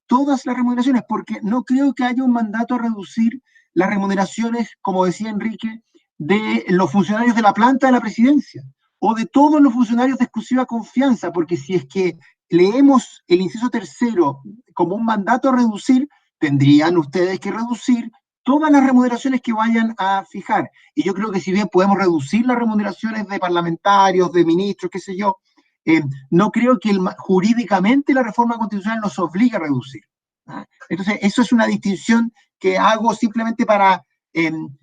todas las remuneraciones, porque no creo que haya un mandato a reducir las remuneraciones, como decía Enrique, de los funcionarios de la planta de la presidencia, o de todos los funcionarios de exclusiva confianza, porque si es que leemos el inciso tercero como un mandato a reducir, tendrían ustedes que reducir todas las remuneraciones que vayan a fijar. Y yo creo que si bien podemos reducir las remuneraciones de parlamentarios, de ministros, qué sé yo, no creo que jurídicamente la reforma constitucional nos obligue a reducir. ¿Ah? Entonces, eso es una distinción que hago simplemente para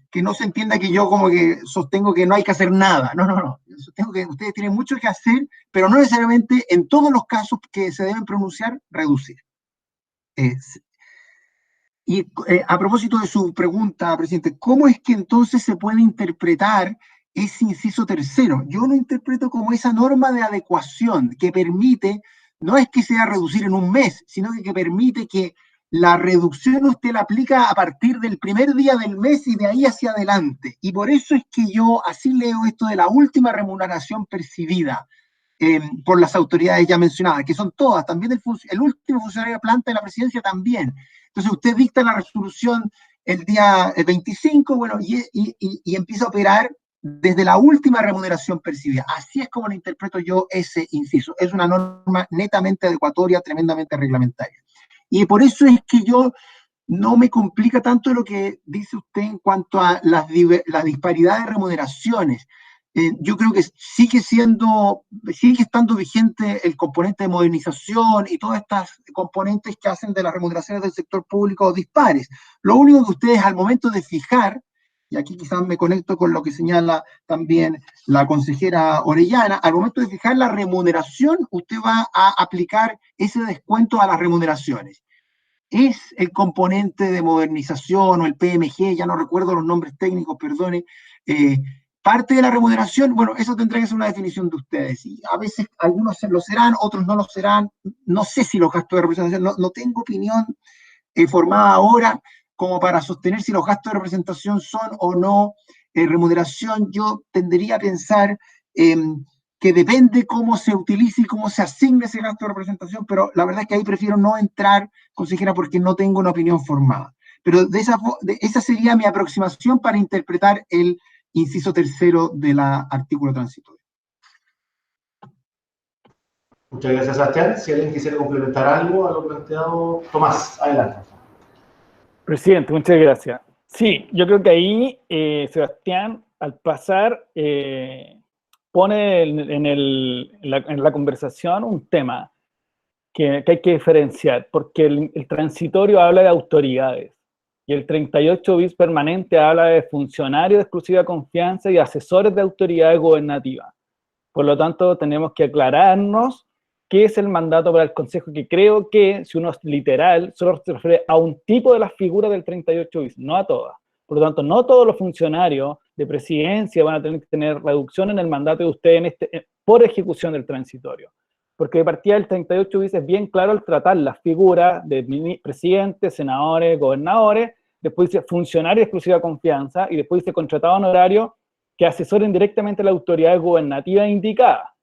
que no se entienda que yo como que sostengo que no hay que hacer nada. No. Yo sostengo que ustedes tienen mucho que hacer, pero no necesariamente en todos los casos que se deben pronunciar, reducir. A propósito de su pregunta, presidente, ¿cómo es que entonces se puede interpretar ese inciso tercero? Yo lo interpreto como esa norma de adecuación que permite, no es que sea reducir en un mes, sino que permite que la reducción usted la aplica a partir del primer día del mes y de ahí hacia adelante. Y por eso es que yo así leo esto de la última remuneración percibida. por las autoridades ya mencionadas, que son todas, también el último funcionario de planta de la presidencia también. Entonces usted dicta la resolución el día 25, bueno, y empieza a operar desde la última remuneración percibida. Así es como lo interpreto yo ese inciso. Es una norma netamente adecuatoria, tremendamente reglamentaria. Y por eso es que yo no me complica tanto lo que dice usted en cuanto a la disparidad de remuneraciones. Yo creo que sigue estando vigente el componente de modernización y todas estas componentes que hacen de las remuneraciones del sector público dispares. Lo único que ustedes al momento de fijar, y aquí quizás me conecto con lo que señala también la consejera Orellana, al momento de fijar la remuneración, usted va a aplicar ese descuento a las remuneraciones. Es el componente de modernización o el PMG, ya no recuerdo los nombres técnicos, perdone, parte de la remuneración. Bueno, eso tendrá que ser una definición de ustedes. Y a veces algunos lo serán, otros no lo serán. No sé si los gastos de representación, no tengo opinión formada ahora como para sostener si los gastos de representación son o no remuneración. Yo tendería a pensar que depende cómo se utilice y cómo se asigne ese gasto de representación, pero la verdad es que ahí prefiero no entrar, consejera, porque no tengo una opinión formada. Pero esa sería mi aproximación para interpretar el inciso tercero del artículo transitorio. Muchas gracias, Sebastián. Si alguien quisiera complementar algo a lo planteado, Tomás, adelante. Presidente, muchas gracias. Sí, yo creo que ahí Sebastián, al pasar, pone en la conversación un tema que hay que diferenciar, porque el transitorio habla de autoridades y el 38 bis permanente habla de funcionarios de exclusiva confianza y asesores de autoridades gubernativas. Por lo tanto, tenemos que aclararnos qué es el mandato para el Consejo, que creo que, si uno es literal, solo se refiere a un tipo de las figuras del 38 bis, no a todas. Por lo tanto, no todos los funcionarios de presidencia van a tener que tener reducción en el mandato de usted por ejecución del transitorio. Porque de partida del 38 bis es bien claro al tratar las figuras de presidentes, senadores, gobernadores, después dice funcionarios de exclusiva confianza y después dice contratado honorario que asesoren directamente a la autoridad gubernativa indicada.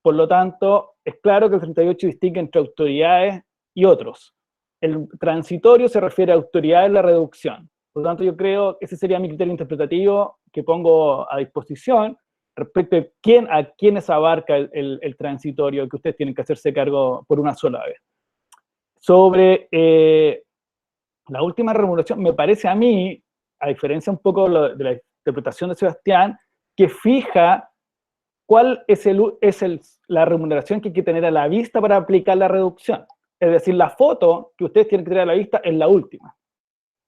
Por lo tanto, es claro que el 38 distingue entre autoridades y otros. El transitorio se refiere a autoridades en la reducción. Por lo tanto, yo creo que ese sería mi criterio interpretativo que pongo a disposición respecto de a quiénes abarca el transitorio que ustedes tienen que hacerse cargo por una sola vez. Sobre la última remuneración, me parece a mí, a diferencia un poco de la interpretación de Sebastián, que fija cuál es la remuneración que hay que tener a la vista para aplicar la reducción. Es decir, la foto que ustedes tienen que tener a la vista es la última.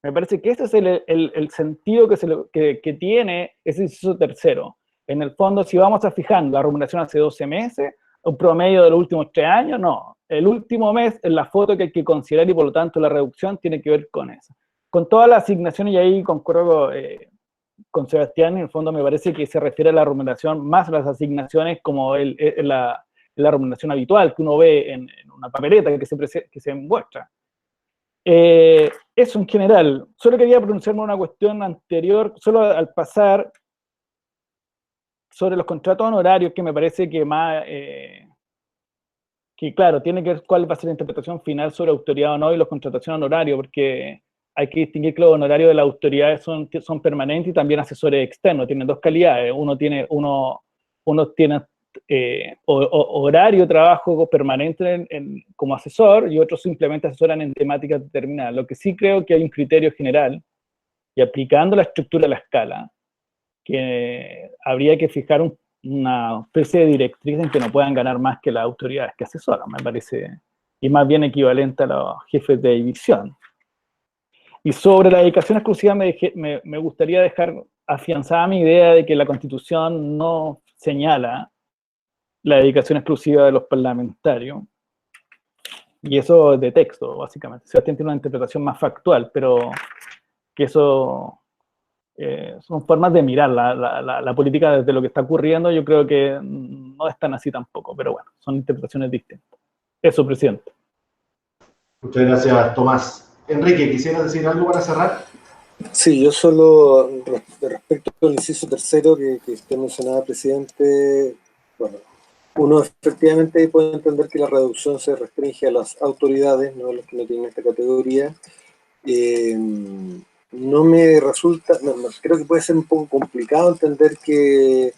Me parece que ese es el sentido que tiene ese inciso tercero. En el fondo, si vamos a fijar la remuneración hace 12 meses, un promedio de los últimos 3 años, no. El último mes es la foto que hay que considerar y por lo tanto la reducción tiene que ver con eso. Con todas las asignaciones, y ahí concuerdo con Sebastián, en el fondo me parece que se refiere a la remuneración más a las asignaciones como la remuneración habitual que uno ve en una papeleta que se muestra. Eso en general. Solo quería pronunciarme una cuestión anterior, solo al pasar sobre los contratos honorarios, que me parece que más, que claro, tiene que ver cuál va a ser la interpretación final sobre autoridad o no y los contrataciones honorarios, porque hay que distinguir que los honorarios de las autoridades son permanentes y también asesores externos, tienen dos calidades. Uno tiene horario, trabajo permanente como asesor, y otros simplemente asesoran en temáticas determinadas. Lo que sí creo que hay un criterio general, y aplicando la estructura de la escala, que habría que fijar una especie de directriz en que no puedan ganar más que las autoridades que asesoran, me parece, y más bien equivalente a los jefes de división. Y sobre la dedicación exclusiva me gustaría dejar afianzada mi idea de que la Constitución no señala la dedicación exclusiva de los parlamentarios, y eso de texto, básicamente. Sebastián tiene una interpretación más factual, pero que eso son formas de mirar la política desde lo que está ocurriendo. Yo creo que no es tan así tampoco, pero bueno, son interpretaciones distintas. Eso, presidente. Muchas gracias, Tomás. Enrique, ¿quisieras decir algo para cerrar? Sí, yo solo respecto al inciso tercero que usted mencionaba, presidente, bueno, Uno efectivamente puede entender que la reducción se restringe a las autoridades, no a los que no tienen esta categoría. No me resulta, creo que puede ser un poco complicado entender que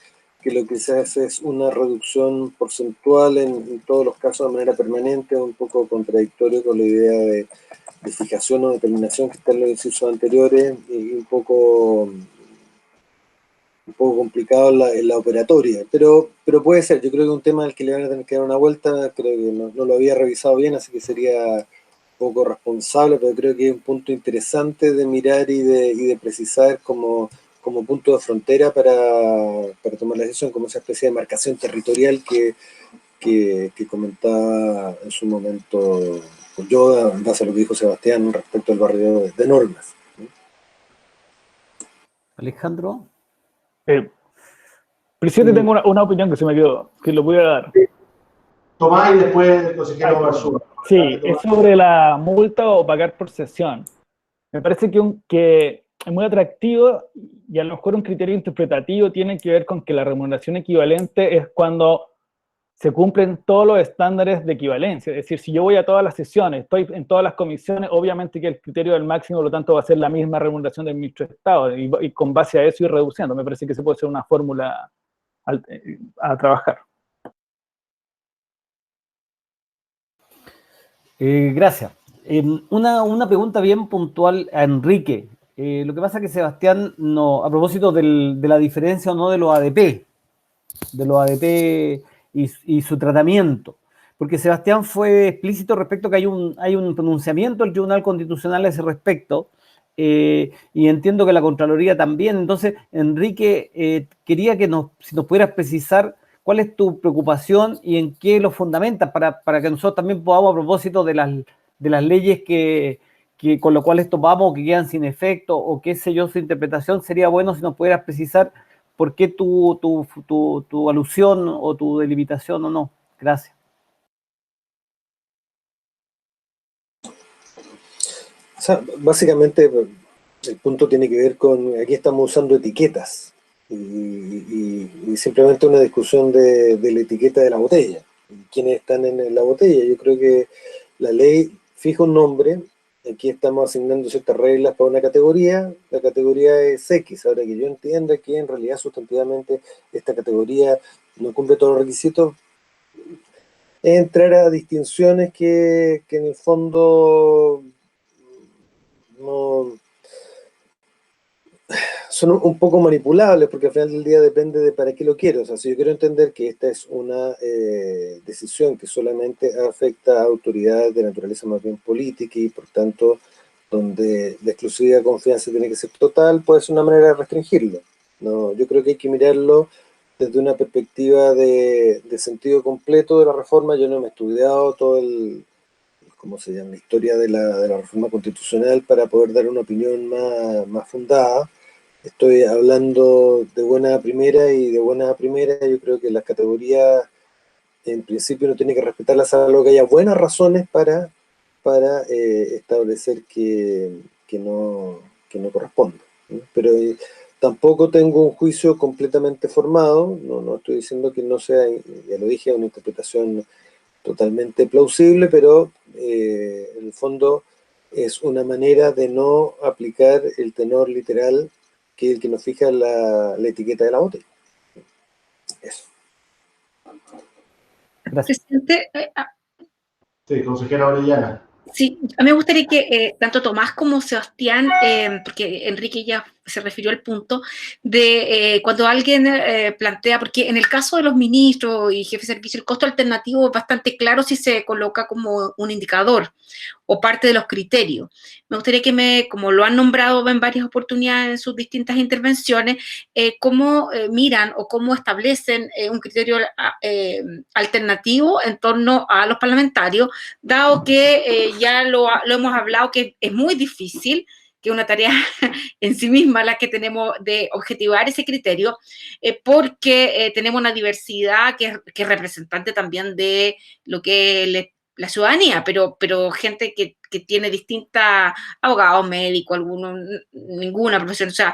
lo que se hace es una reducción porcentual en todos los casos de manera permanente, un poco contradictorio con la idea de fijación o determinación que está en los incisos anteriores, y un poco complicado en la operatoria, pero puede ser. Yo creo que es un tema al que le van a tener que dar una vuelta. Creo que no lo había revisado bien, así que sería poco responsable, pero creo que es un punto interesante de mirar y de precisar como punto de frontera para tomar la decisión, como esa especie de marcación territorial que comentaba en su momento yo, en base a lo que dijo Sebastián respecto al barrio de Normas. Alejandro. Presidente, tengo una opinión que se me quedó, que lo voy a dar. Tomás y después el consejero Barzúa. Sí, es sobre la multa o pagar por sesión. Me parece que es muy atractivo y a lo mejor un criterio interpretativo tiene que ver con que la remuneración equivalente es cuando se cumplen todos los estándares de equivalencia. Es decir, si yo voy a todas las sesiones, estoy en todas las comisiones, obviamente que el criterio del máximo, por lo tanto, va a ser la misma remuneración del ministro de Estado, y con base a eso ir reduciendo. Me parece que se puede ser una fórmula a trabajar. Gracias. Una pregunta bien puntual a Enrique. Lo que pasa es que Sebastián, a propósito de la diferencia o no de los ADP y su tratamiento, porque Sebastián fue explícito respecto a que hay un pronunciamiento del Tribunal Constitucional a ese respecto, y entiendo que la Contraloría también. Entonces, Enrique, quería que si nos pudieras precisar cuál es tu preocupación y en qué lo fundamentas para que nosotros también podamos, a propósito de las leyes que con lo cual topamos o que quedan sin efecto o qué sé yo, su interpretación, sería bueno si nos pudieras precisar por qué tu alusión o tu delimitación o no. Gracias. O sea, básicamente el punto tiene que ver con, aquí estamos usando etiquetas y simplemente una discusión de la etiqueta de la botella, quiénes están en la botella. Yo creo que la ley fija un nombre, aquí estamos asignando ciertas reglas para una categoría, la categoría es X. Ahora, que yo entienda que en realidad sustantivamente esta categoría no cumple todos los requisitos, es entrar a distinciones que en el fondo no son un poco manipulables, porque al final del día depende de para qué lo quiero. O sea, si yo quiero entender que esta es una decisión que solamente afecta a autoridades de naturaleza más bien política y por tanto donde la exclusividad de confianza tiene que ser total, puede ser una manera de restringirlo. No, yo creo que hay que mirarlo desde una perspectiva de sentido completo de la reforma. Yo no me he estudiado todo ¿cómo se llama?, la historia de la reforma constitucional para poder dar una opinión más fundada. Estoy hablando de buena primera, y de buena primera yo creo que las categorías en principio no tienen que respetarlas, salvo que haya buenas razones para establecer que no corresponde, ¿no? Pero tampoco tengo un juicio completamente formado, no estoy diciendo que no sea, ya lo dije, una interpretación totalmente plausible, pero en el fondo es una manera de no aplicar el tenor literal que es el que nos fija la etiqueta de la botella. Eso. Gracias. Presidente, Sí, consejera Orellana. sí, a mí me gustaría que tanto Tomás como Sebastián, porque Enrique ya se refirió al punto de cuando alguien plantea, porque en el caso de los ministros y jefes de servicio, el costo alternativo es bastante claro si se coloca como un indicador o parte de los criterios. Me gustaría que como lo han nombrado en varias oportunidades en sus distintas intervenciones, cómo miran o cómo establecen un criterio alternativo en torno a los parlamentarios, dado que ya lo hemos hablado, que es muy difícil, que es una tarea en sí misma la que tenemos de objetivar ese criterio, porque tenemos una diversidad que es representante también de lo que la ciudadanía, pero gente que tiene distintas, abogados, médicos, algunos, ninguna profesión. O sea,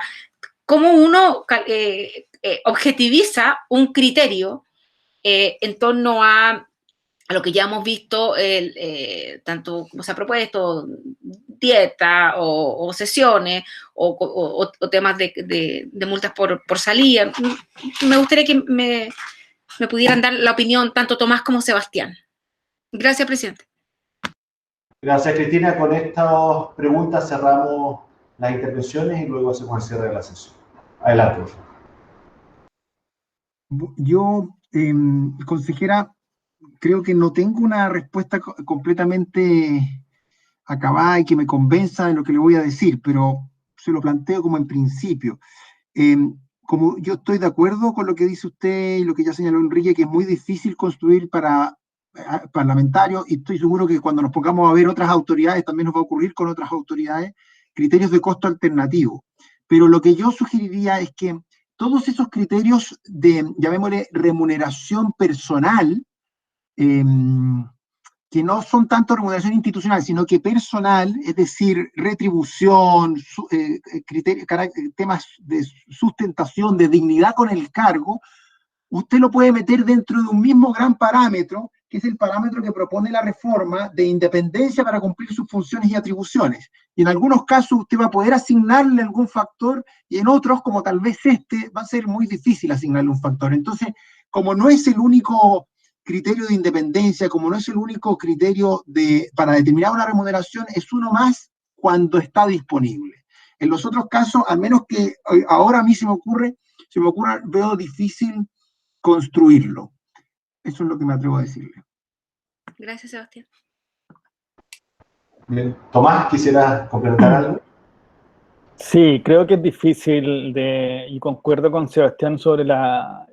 ¿cómo uno objetiviza un criterio en torno a lo que ya hemos visto, tanto como se ha propuesto, dieta o sesiones o temas de multas por salida. Me gustaría que me pudieran dar la opinión tanto Tomás como Sebastián. Gracias, presidente. Gracias, Cristina. Con estas preguntas cerramos las intervenciones y luego hacemos el cierre de la sesión. Adelante, por favor. Yo, consejera, creo que no tengo una respuesta completamente acabada y que me convenza de lo que le voy a decir, pero se lo planteo como en principio. Como yo estoy de acuerdo con lo que dice usted y lo que ya señaló Enrique, que es muy difícil construir para parlamentarios, y estoy seguro que cuando nos pongamos a ver otras autoridades, también nos va a ocurrir con otras autoridades, criterios de costo alternativo. Pero lo que yo sugeriría es que todos esos criterios de, llamémosle, remuneración personal, que no son tanto remuneración institucional, sino que personal, es decir, retribución, temas de sustentación, de dignidad con el cargo, usted lo puede meter dentro de un mismo gran parámetro, que es el parámetro que propone la reforma de independencia para cumplir sus funciones y atribuciones. Y en algunos casos usted va a poder asignarle algún factor, y en otros, como tal vez va a ser muy difícil asignarle un factor. Entonces, como no es el único criterio de independencia, como no es el único criterio para determinar una remuneración, es uno más cuando está disponible. En los otros casos, al menos que ahora a mí se me ocurre, veo difícil construirlo. Eso es lo que me atrevo a decirle. Gracias, Sebastián. Bien. Tomás, ¿quisieras complementar algo? Sí, creo que es difícil y concuerdo con Sebastián sobre la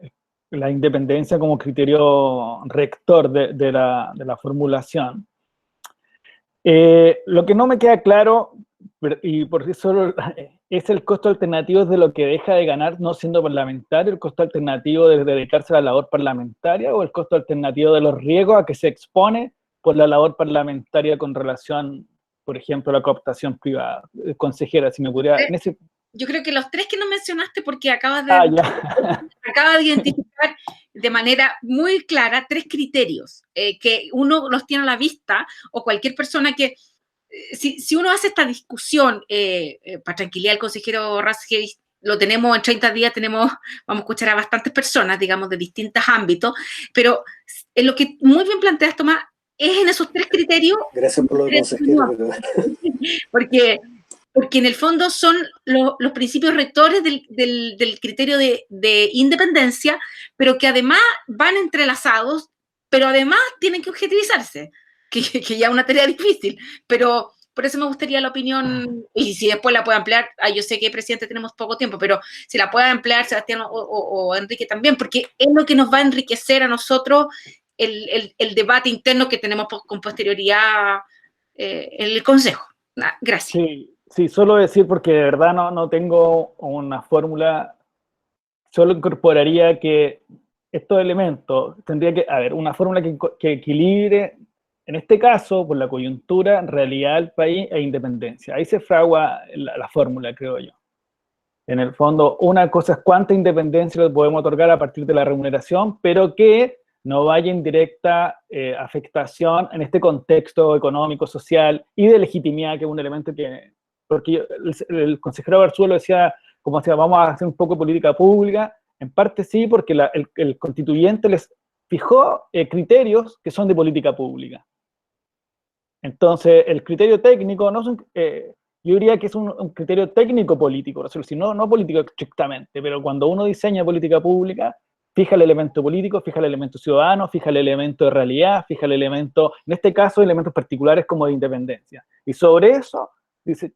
independencia como criterio rector de la formulación. Lo que no me queda claro, y por eso es el costo alternativo de lo que deja de ganar no siendo parlamentario, el costo alternativo de dedicarse a la labor parlamentaria, o el costo alternativo de los riesgos a que se expone por la labor parlamentaria con relación, por ejemplo, a la cooptación privada. Consejera, si me pudiera... Yo creo que los tres que no mencionaste, porque acabas de identificar de manera muy clara tres criterios que uno los tiene a la vista, o cualquier persona que, si uno hace esta discusión, para tranquilidad del consejero Rasgevich, lo tenemos en 30 días, vamos a escuchar a bastantes personas, digamos, de distintos ámbitos, pero en lo que muy bien planteas, Tomás, es en esos tres criterios. Gracias por lo de consejero. Porque en el fondo son los principios rectores del criterio de independencia, pero que además van entrelazados, pero además tienen que objetivizarse, que ya es una tarea difícil, pero por eso me gustaría la opinión, y si después la puede ampliar, yo sé que, presidente, tenemos poco tiempo, pero si la puede ampliar Sebastián o Enrique también, porque es lo que nos va a enriquecer a nosotros el debate interno que tenemos con posterioridad en el Consejo. Gracias. Sí, solo decir, porque de verdad no tengo una fórmula, solo incorporaría que estos elementos tendría que haber una fórmula que equilibre, en este caso, por la coyuntura, realidad del país e independencia. Ahí se fragua la fórmula, creo yo. En el fondo, una cosa es cuánta independencia le podemos otorgar a partir de la remuneración, pero que no vaya en directa afectación en este contexto económico, social y de legitimidad, que es un elemento que... Porque el consejero Barzuelo decía, como decía, vamos a hacer un poco de política pública. En parte sí, porque el constituyente les fijó criterios que son de política pública. Entonces, el criterio técnico, yo diría que es un criterio técnico-político, no político estrictamente, pero cuando uno diseña política pública, fija el elemento político, fija el elemento ciudadano, fija el elemento de realidad, fija el elemento, en este caso, elementos particulares como de independencia. Y sobre eso, dice,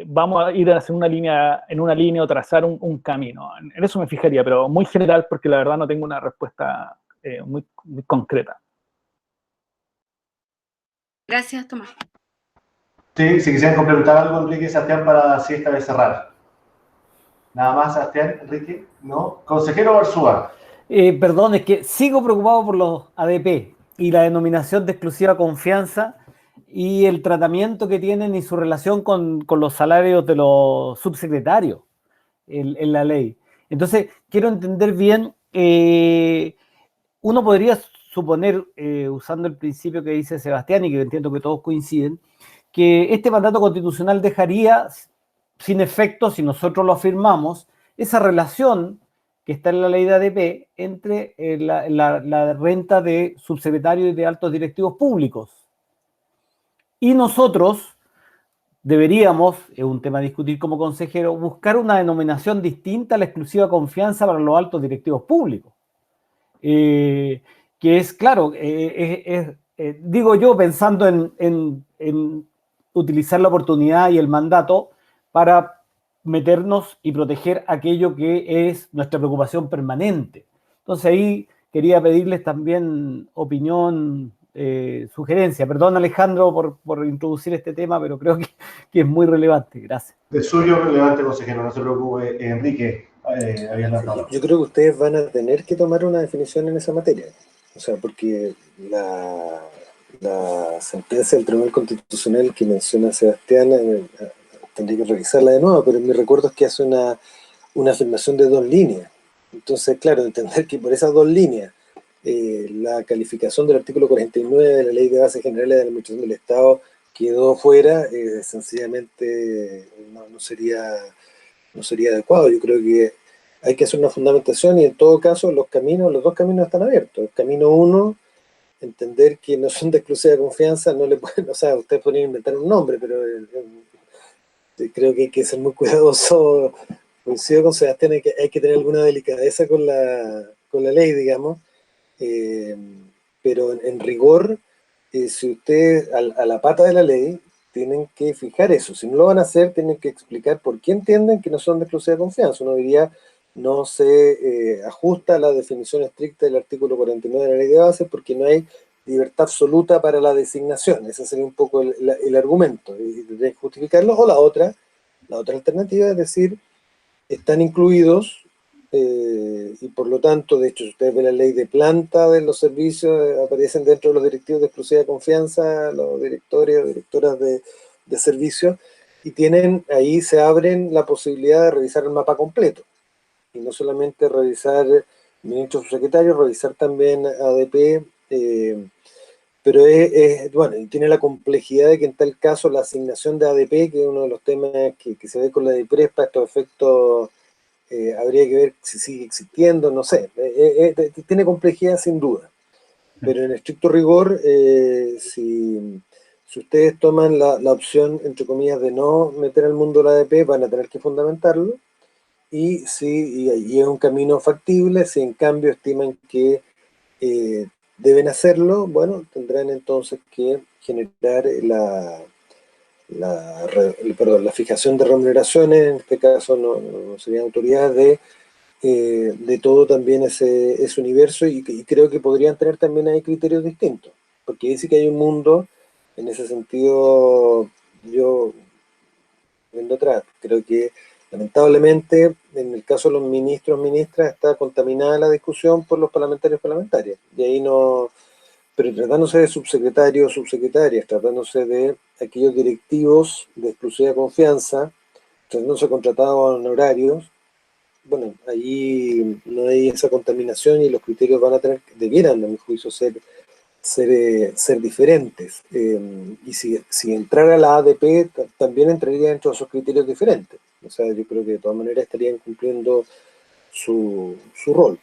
vamos a ir a hacer en una línea o trazar un camino. En eso me fijaría, pero muy general, porque la verdad no tengo una respuesta muy concreta. Gracias, Tomás. Sí, si quisieran complementar algo, Enrique y Sebastián, para así esta vez cerrar. Nada más, Sebastián, Enrique, ¿no? Consejero Barzúa. Perdón, es que sigo preocupado por los ADP y la denominación de exclusiva confianza y el tratamiento que tienen y su relación con los salarios de los subsecretarios en la ley. Entonces, quiero entender bien uno podría suponer, usando el principio que dice Sebastián, y que entiendo que todos coinciden, que este mandato constitucional dejaría sin efecto, si nosotros lo afirmamos, esa relación que está en la ley de ADP entre la renta de subsecretarios y de altos directivos públicos. Y nosotros deberíamos, es un tema a discutir como consejero, buscar una denominación distinta a la exclusiva confianza para los altos directivos públicos. Que es, claro, digo yo pensando en utilizar la oportunidad y el mandato para meternos y proteger aquello que es nuestra preocupación permanente. Entonces ahí quería pedirles también opinión, sugerencia. Perdón, Alejandro, por introducir este tema, pero creo que es muy relevante. Gracias. De suyo relevante, consejero, no se preocupe. Enrique, habías lanzado. Yo creo que ustedes van a tener que tomar una definición en esa materia. O sea, porque la sentencia del Tribunal Constitucional que menciona Sebastián, tendría que revisarla de nuevo, pero mi recuerdo es que hace una afirmación de 2 líneas. Entonces, claro, entender que por esas 2 líneas la calificación del artículo 49 de la Ley de Bases Generales de la Administración del Estado quedó fuera, sencillamente no sería adecuado. Yo creo que hay que hacer una fundamentación y en todo caso los 2 caminos están abiertos. El camino 1, entender que no son de exclusiva confianza, no le pueden, o sea, ustedes podrían inventar un nombre, pero creo que hay que ser muy cuidadoso. Coincido con Sebastián, hay que tener alguna delicadeza con la ley, digamos, pero en rigor, si ustedes a la pata de la ley tienen que fijar eso. Si no lo van a hacer, tienen que explicar por qué entienden que no son de exclusiva confianza. Uno diría, no se ajusta a la definición estricta del artículo 49 de la Ley de Bases porque no hay libertad absoluta para la designación. Ese sería un poco el argumento, y tendría que justificarlo. O la otra alternativa es decir, están incluidos, y por lo tanto, de hecho, si ustedes ven la ley de planta de los servicios, aparecen dentro de los directivos de exclusiva confianza, los directores o directoras de servicios, y ahí se abren la posibilidad de revisar el mapa completo, y no solamente revisar ministros subsecretarios, revisar también ADP, pero bueno, y tiene la complejidad de que en tal caso la asignación de ADP, que es uno de los temas que se ve con la DIPRES para estos efectos, habría que ver si sigue existiendo, no sé, tiene complejidad sin duda, pero en estricto rigor, si ustedes toman la opción, entre comillas, de no meter al mundo la ADP, van a tener que fundamentarlo, y es un camino factible. Si en cambio estiman que deben hacerlo, bueno, tendrán entonces que generar la fijación de remuneraciones, en este caso no serían autoridades de todo también ese universo, y creo que podrían tener también ahí criterios distintos, porque dice que hay un mundo, en ese sentido, yo viendo atrás, creo que lamentablemente en el caso de los ministros, ministras, está contaminada la discusión por los parlamentarios, parlamentarias, y ahí no. Pero tratándose de subsecretarios, subsecretarias, tratándose de aquellos directivos de exclusiva confianza, tratándose de contratados honorarios, bueno, ahí no hay esa contaminación y los criterios debieran, a mi juicio, ser diferentes. Y si entrara la ADP, también entraría dentro de esos criterios diferentes. O sea, yo creo que de todas maneras estarían cumpliendo su rol.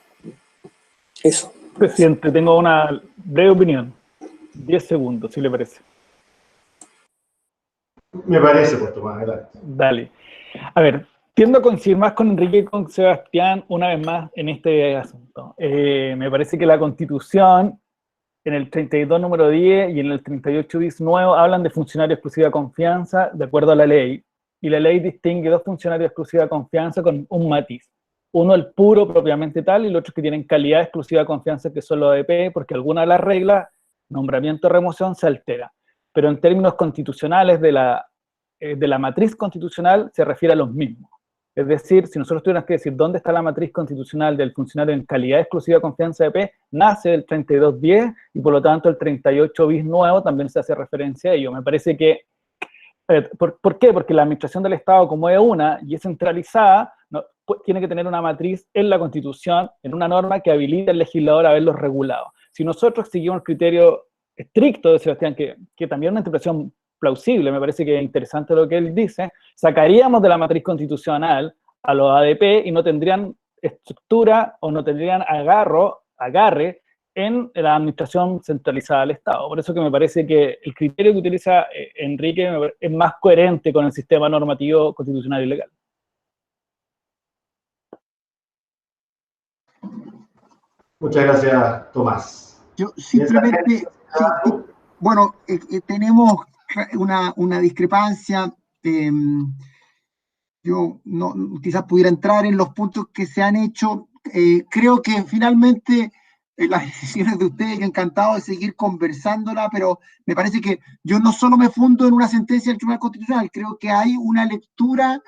Eso. Presidente, tengo una breve opinión. 10 segundos, si le parece. Me parece, pues, Tomás, adelante. Dale. A ver, tiendo a coincidir más con Enrique y con Sebastián una vez más en este asunto. Me parece que la Constitución, en el 32 número 10 y en el 38 bis nuevo, hablan de funcionario de exclusiva confianza de acuerdo a la ley. Y la ley distingue 2 funcionarios de exclusiva confianza con un matiz. Uno el puro propiamente tal y los otros que tienen calidad de exclusiva confianza, que son los ADP, porque alguna de las reglas, nombramiento o remoción, se altera. Pero en términos constitucionales de la matriz constitucional se refiere a los mismos. Es decir, si nosotros tuviéramos que decir dónde está la matriz constitucional del funcionario en calidad de exclusiva confianza ADP, nace del 32.10 y por lo tanto el 38 bis nuevo también se hace referencia a ello. Me parece que ¿por qué? Porque la administración del Estado, como es una y es centralizada, tiene que tener una matriz en la Constitución, en una norma que habilite al legislador a haberlos regulado. Si nosotros seguimos el criterio estricto de Sebastián, que también es una interpretación plausible, me parece que es interesante lo que él dice, sacaríamos de la matriz constitucional a los ADP y no tendrían estructura o no tendrían agarre en la administración centralizada del Estado. Por eso que me parece que el criterio que utiliza Enrique es más coherente con el sistema normativo constitucional y legal. Muchas gracias, Tomás. Yo simplemente, bueno, tenemos una discrepancia. Yo no, quizás pudiera entrar en los puntos que se han hecho. Creo que finalmente las decisiones de ustedes, que encantado de seguir conversándola, pero me parece que yo no solo me fundo en una sentencia del Tribunal Constitucional, creo que hay una lectura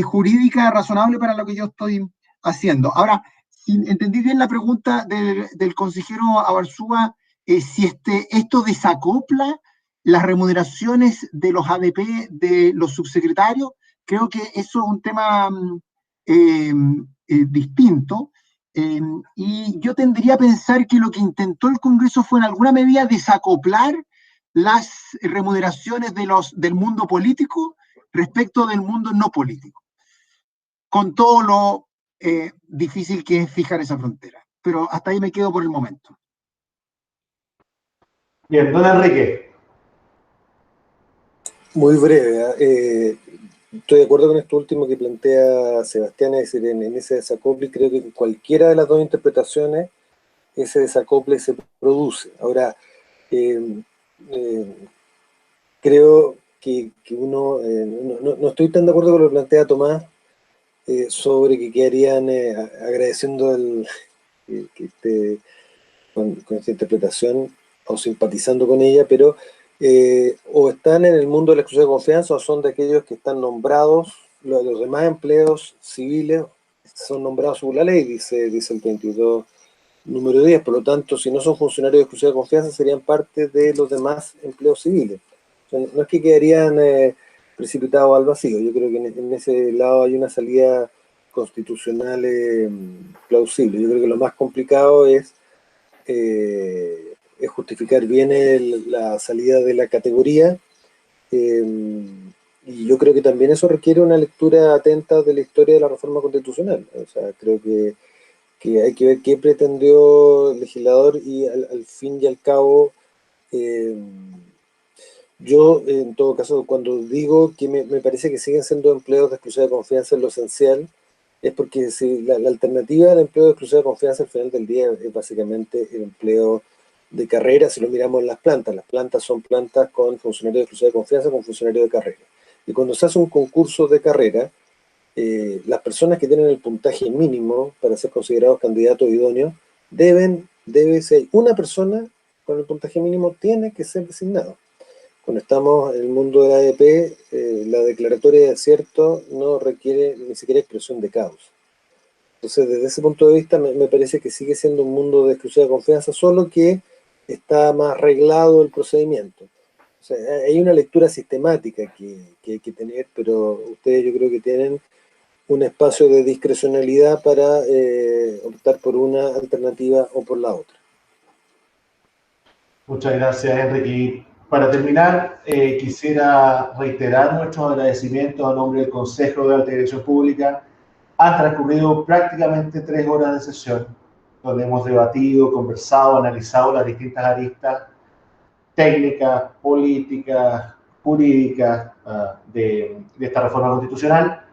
jurídica razonable para lo que yo estoy haciendo. Ahora, si entendí bien la pregunta del consejero Abarzúa, si esto desacopla las remuneraciones de los ADP de los subsecretarios, creo que eso es un tema distinto. Y yo tendría a pensar que lo que intentó el Congreso fue en alguna medida desacoplar las remuneraciones del mundo político respecto del mundo no político, con todo lo difícil que es fijar esa frontera. Pero hasta ahí me quedo por el momento. Bien, don Enrique. Muy breve. Estoy de acuerdo con esto último que plantea Sebastián, es decir, en ese desacople, creo que en cualquiera de las dos interpretaciones ese desacople se produce. Ahora, creo que uno, no estoy tan de acuerdo con lo que plantea Tomás, sobre que quedarían agradeciendo con esta interpretación o simpatizando con ella, pero o están en el mundo de la exclusión de confianza o son de aquellos que están nombrados, los demás empleos civiles son nombrados según la ley, dice el 22 número 10, por lo tanto, si no son funcionarios de exclusión de confianza, serían parte de los demás empleos civiles. O sea, no es que quedarían precipitados al vacío, yo creo que en ese lado hay una salida constitucional plausible. Yo creo que lo más complicado es justificar bien la salida de la categoría, y yo creo que también eso requiere una lectura atenta de la historia de la reforma constitucional. O sea, creo que hay que ver qué pretendió el legislador y al fin y al cabo, yo en todo caso cuando digo que me parece que siguen siendo empleos de exclusiva confianza en lo esencial, es porque si la alternativa al empleo de exclusiva confianza al final del día es básicamente el empleo de carrera. Si lo miramos en las plantas son plantas con funcionarios de exclusiva confianza, con funcionarios de carrera. Y cuando se hace un concurso de carrera, las personas que tienen el puntaje mínimo para ser considerados candidatos idóneos, si hay una persona con el puntaje mínimo, tiene que ser designado. Cuando estamos en el mundo de la ADP, la declaratoria de acierto no requiere ni siquiera expresión de causa. Entonces, desde ese punto de vista, me parece que sigue siendo un mundo de exclusiva confianza, solo que está más arreglado el procedimiento. O sea, hay una lectura sistemática que hay que tener, pero ustedes yo creo que tienen un espacio de discrecionalidad para optar por una alternativa o por la otra. Muchas gracias, Enrique. Y para terminar, quisiera reiterar nuestros agradecimientos a nombre del Consejo de Alta Dirección Pública. Han transcurrido prácticamente 3 horas de sesión, donde hemos debatido, conversado, analizado las distintas aristas técnicas, políticas, jurídicas de esta reforma constitucional.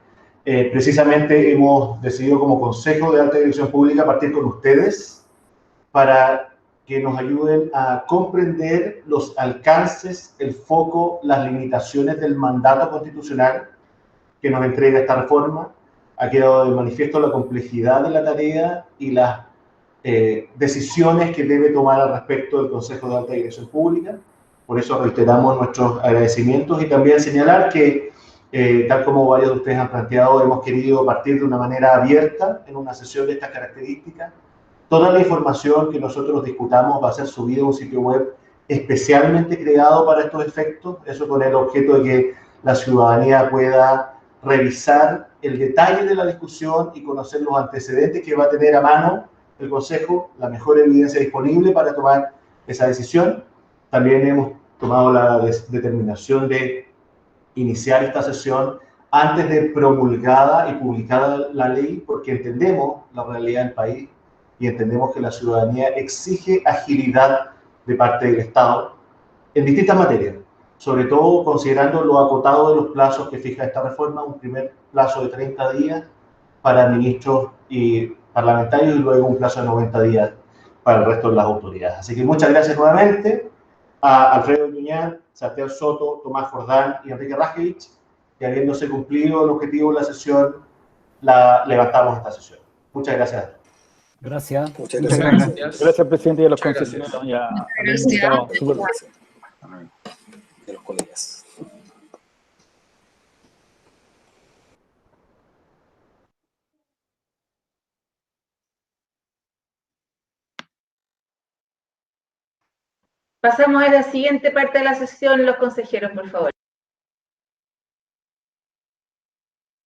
Precisamente hemos decidido como Consejo de Alta Dirección Pública partir con ustedes para que nos ayuden a comprender los alcances, el foco, las limitaciones del mandato constitucional que nos entrega esta reforma. Ha quedado de manifiesto la complejidad de la tarea y las decisiones que debe tomar al respecto el Consejo de Alta Dirección Pública. Por eso reiteramos nuestros agradecimientos y también señalar que, tal como varios de ustedes han planteado, hemos querido partir de una manera abierta en una sesión de estas características. Toda la información que nosotros discutamos va a ser subida a un sitio web especialmente creado para estos efectos, eso con el objeto de que la ciudadanía pueda revisar el detalle de la discusión y conocer los antecedentes que va a tener a mano el Consejo, la mejor evidencia disponible para tomar esa decisión. También hemos tomado la determinación de iniciar esta sesión antes de promulgada y publicada la ley, porque entendemos la realidad del país y entendemos que la ciudadanía exige agilidad de parte del Estado en distintas materias, sobre todo considerando lo acotado de los plazos que fija esta reforma, un primer plazo de 30 días para ministros y parlamentarios y luego un plazo de 90 días para el resto de las autoridades. Así que muchas gracias nuevamente a Alfredo Ñuñán, Sebastián Soto, Tomás Jordán y Enrique Rajevich, que habiéndose cumplido el objetivo de la sesión, levantamos esta sesión. Muchas gracias. Gracias. Muchas gracias. Gracias, presidente, y a los Muchas consejeros. gracias. Y a Gracias. los invitados. Súper De los colegas. Pasamos a la siguiente parte de la sesión, los consejeros, por favor.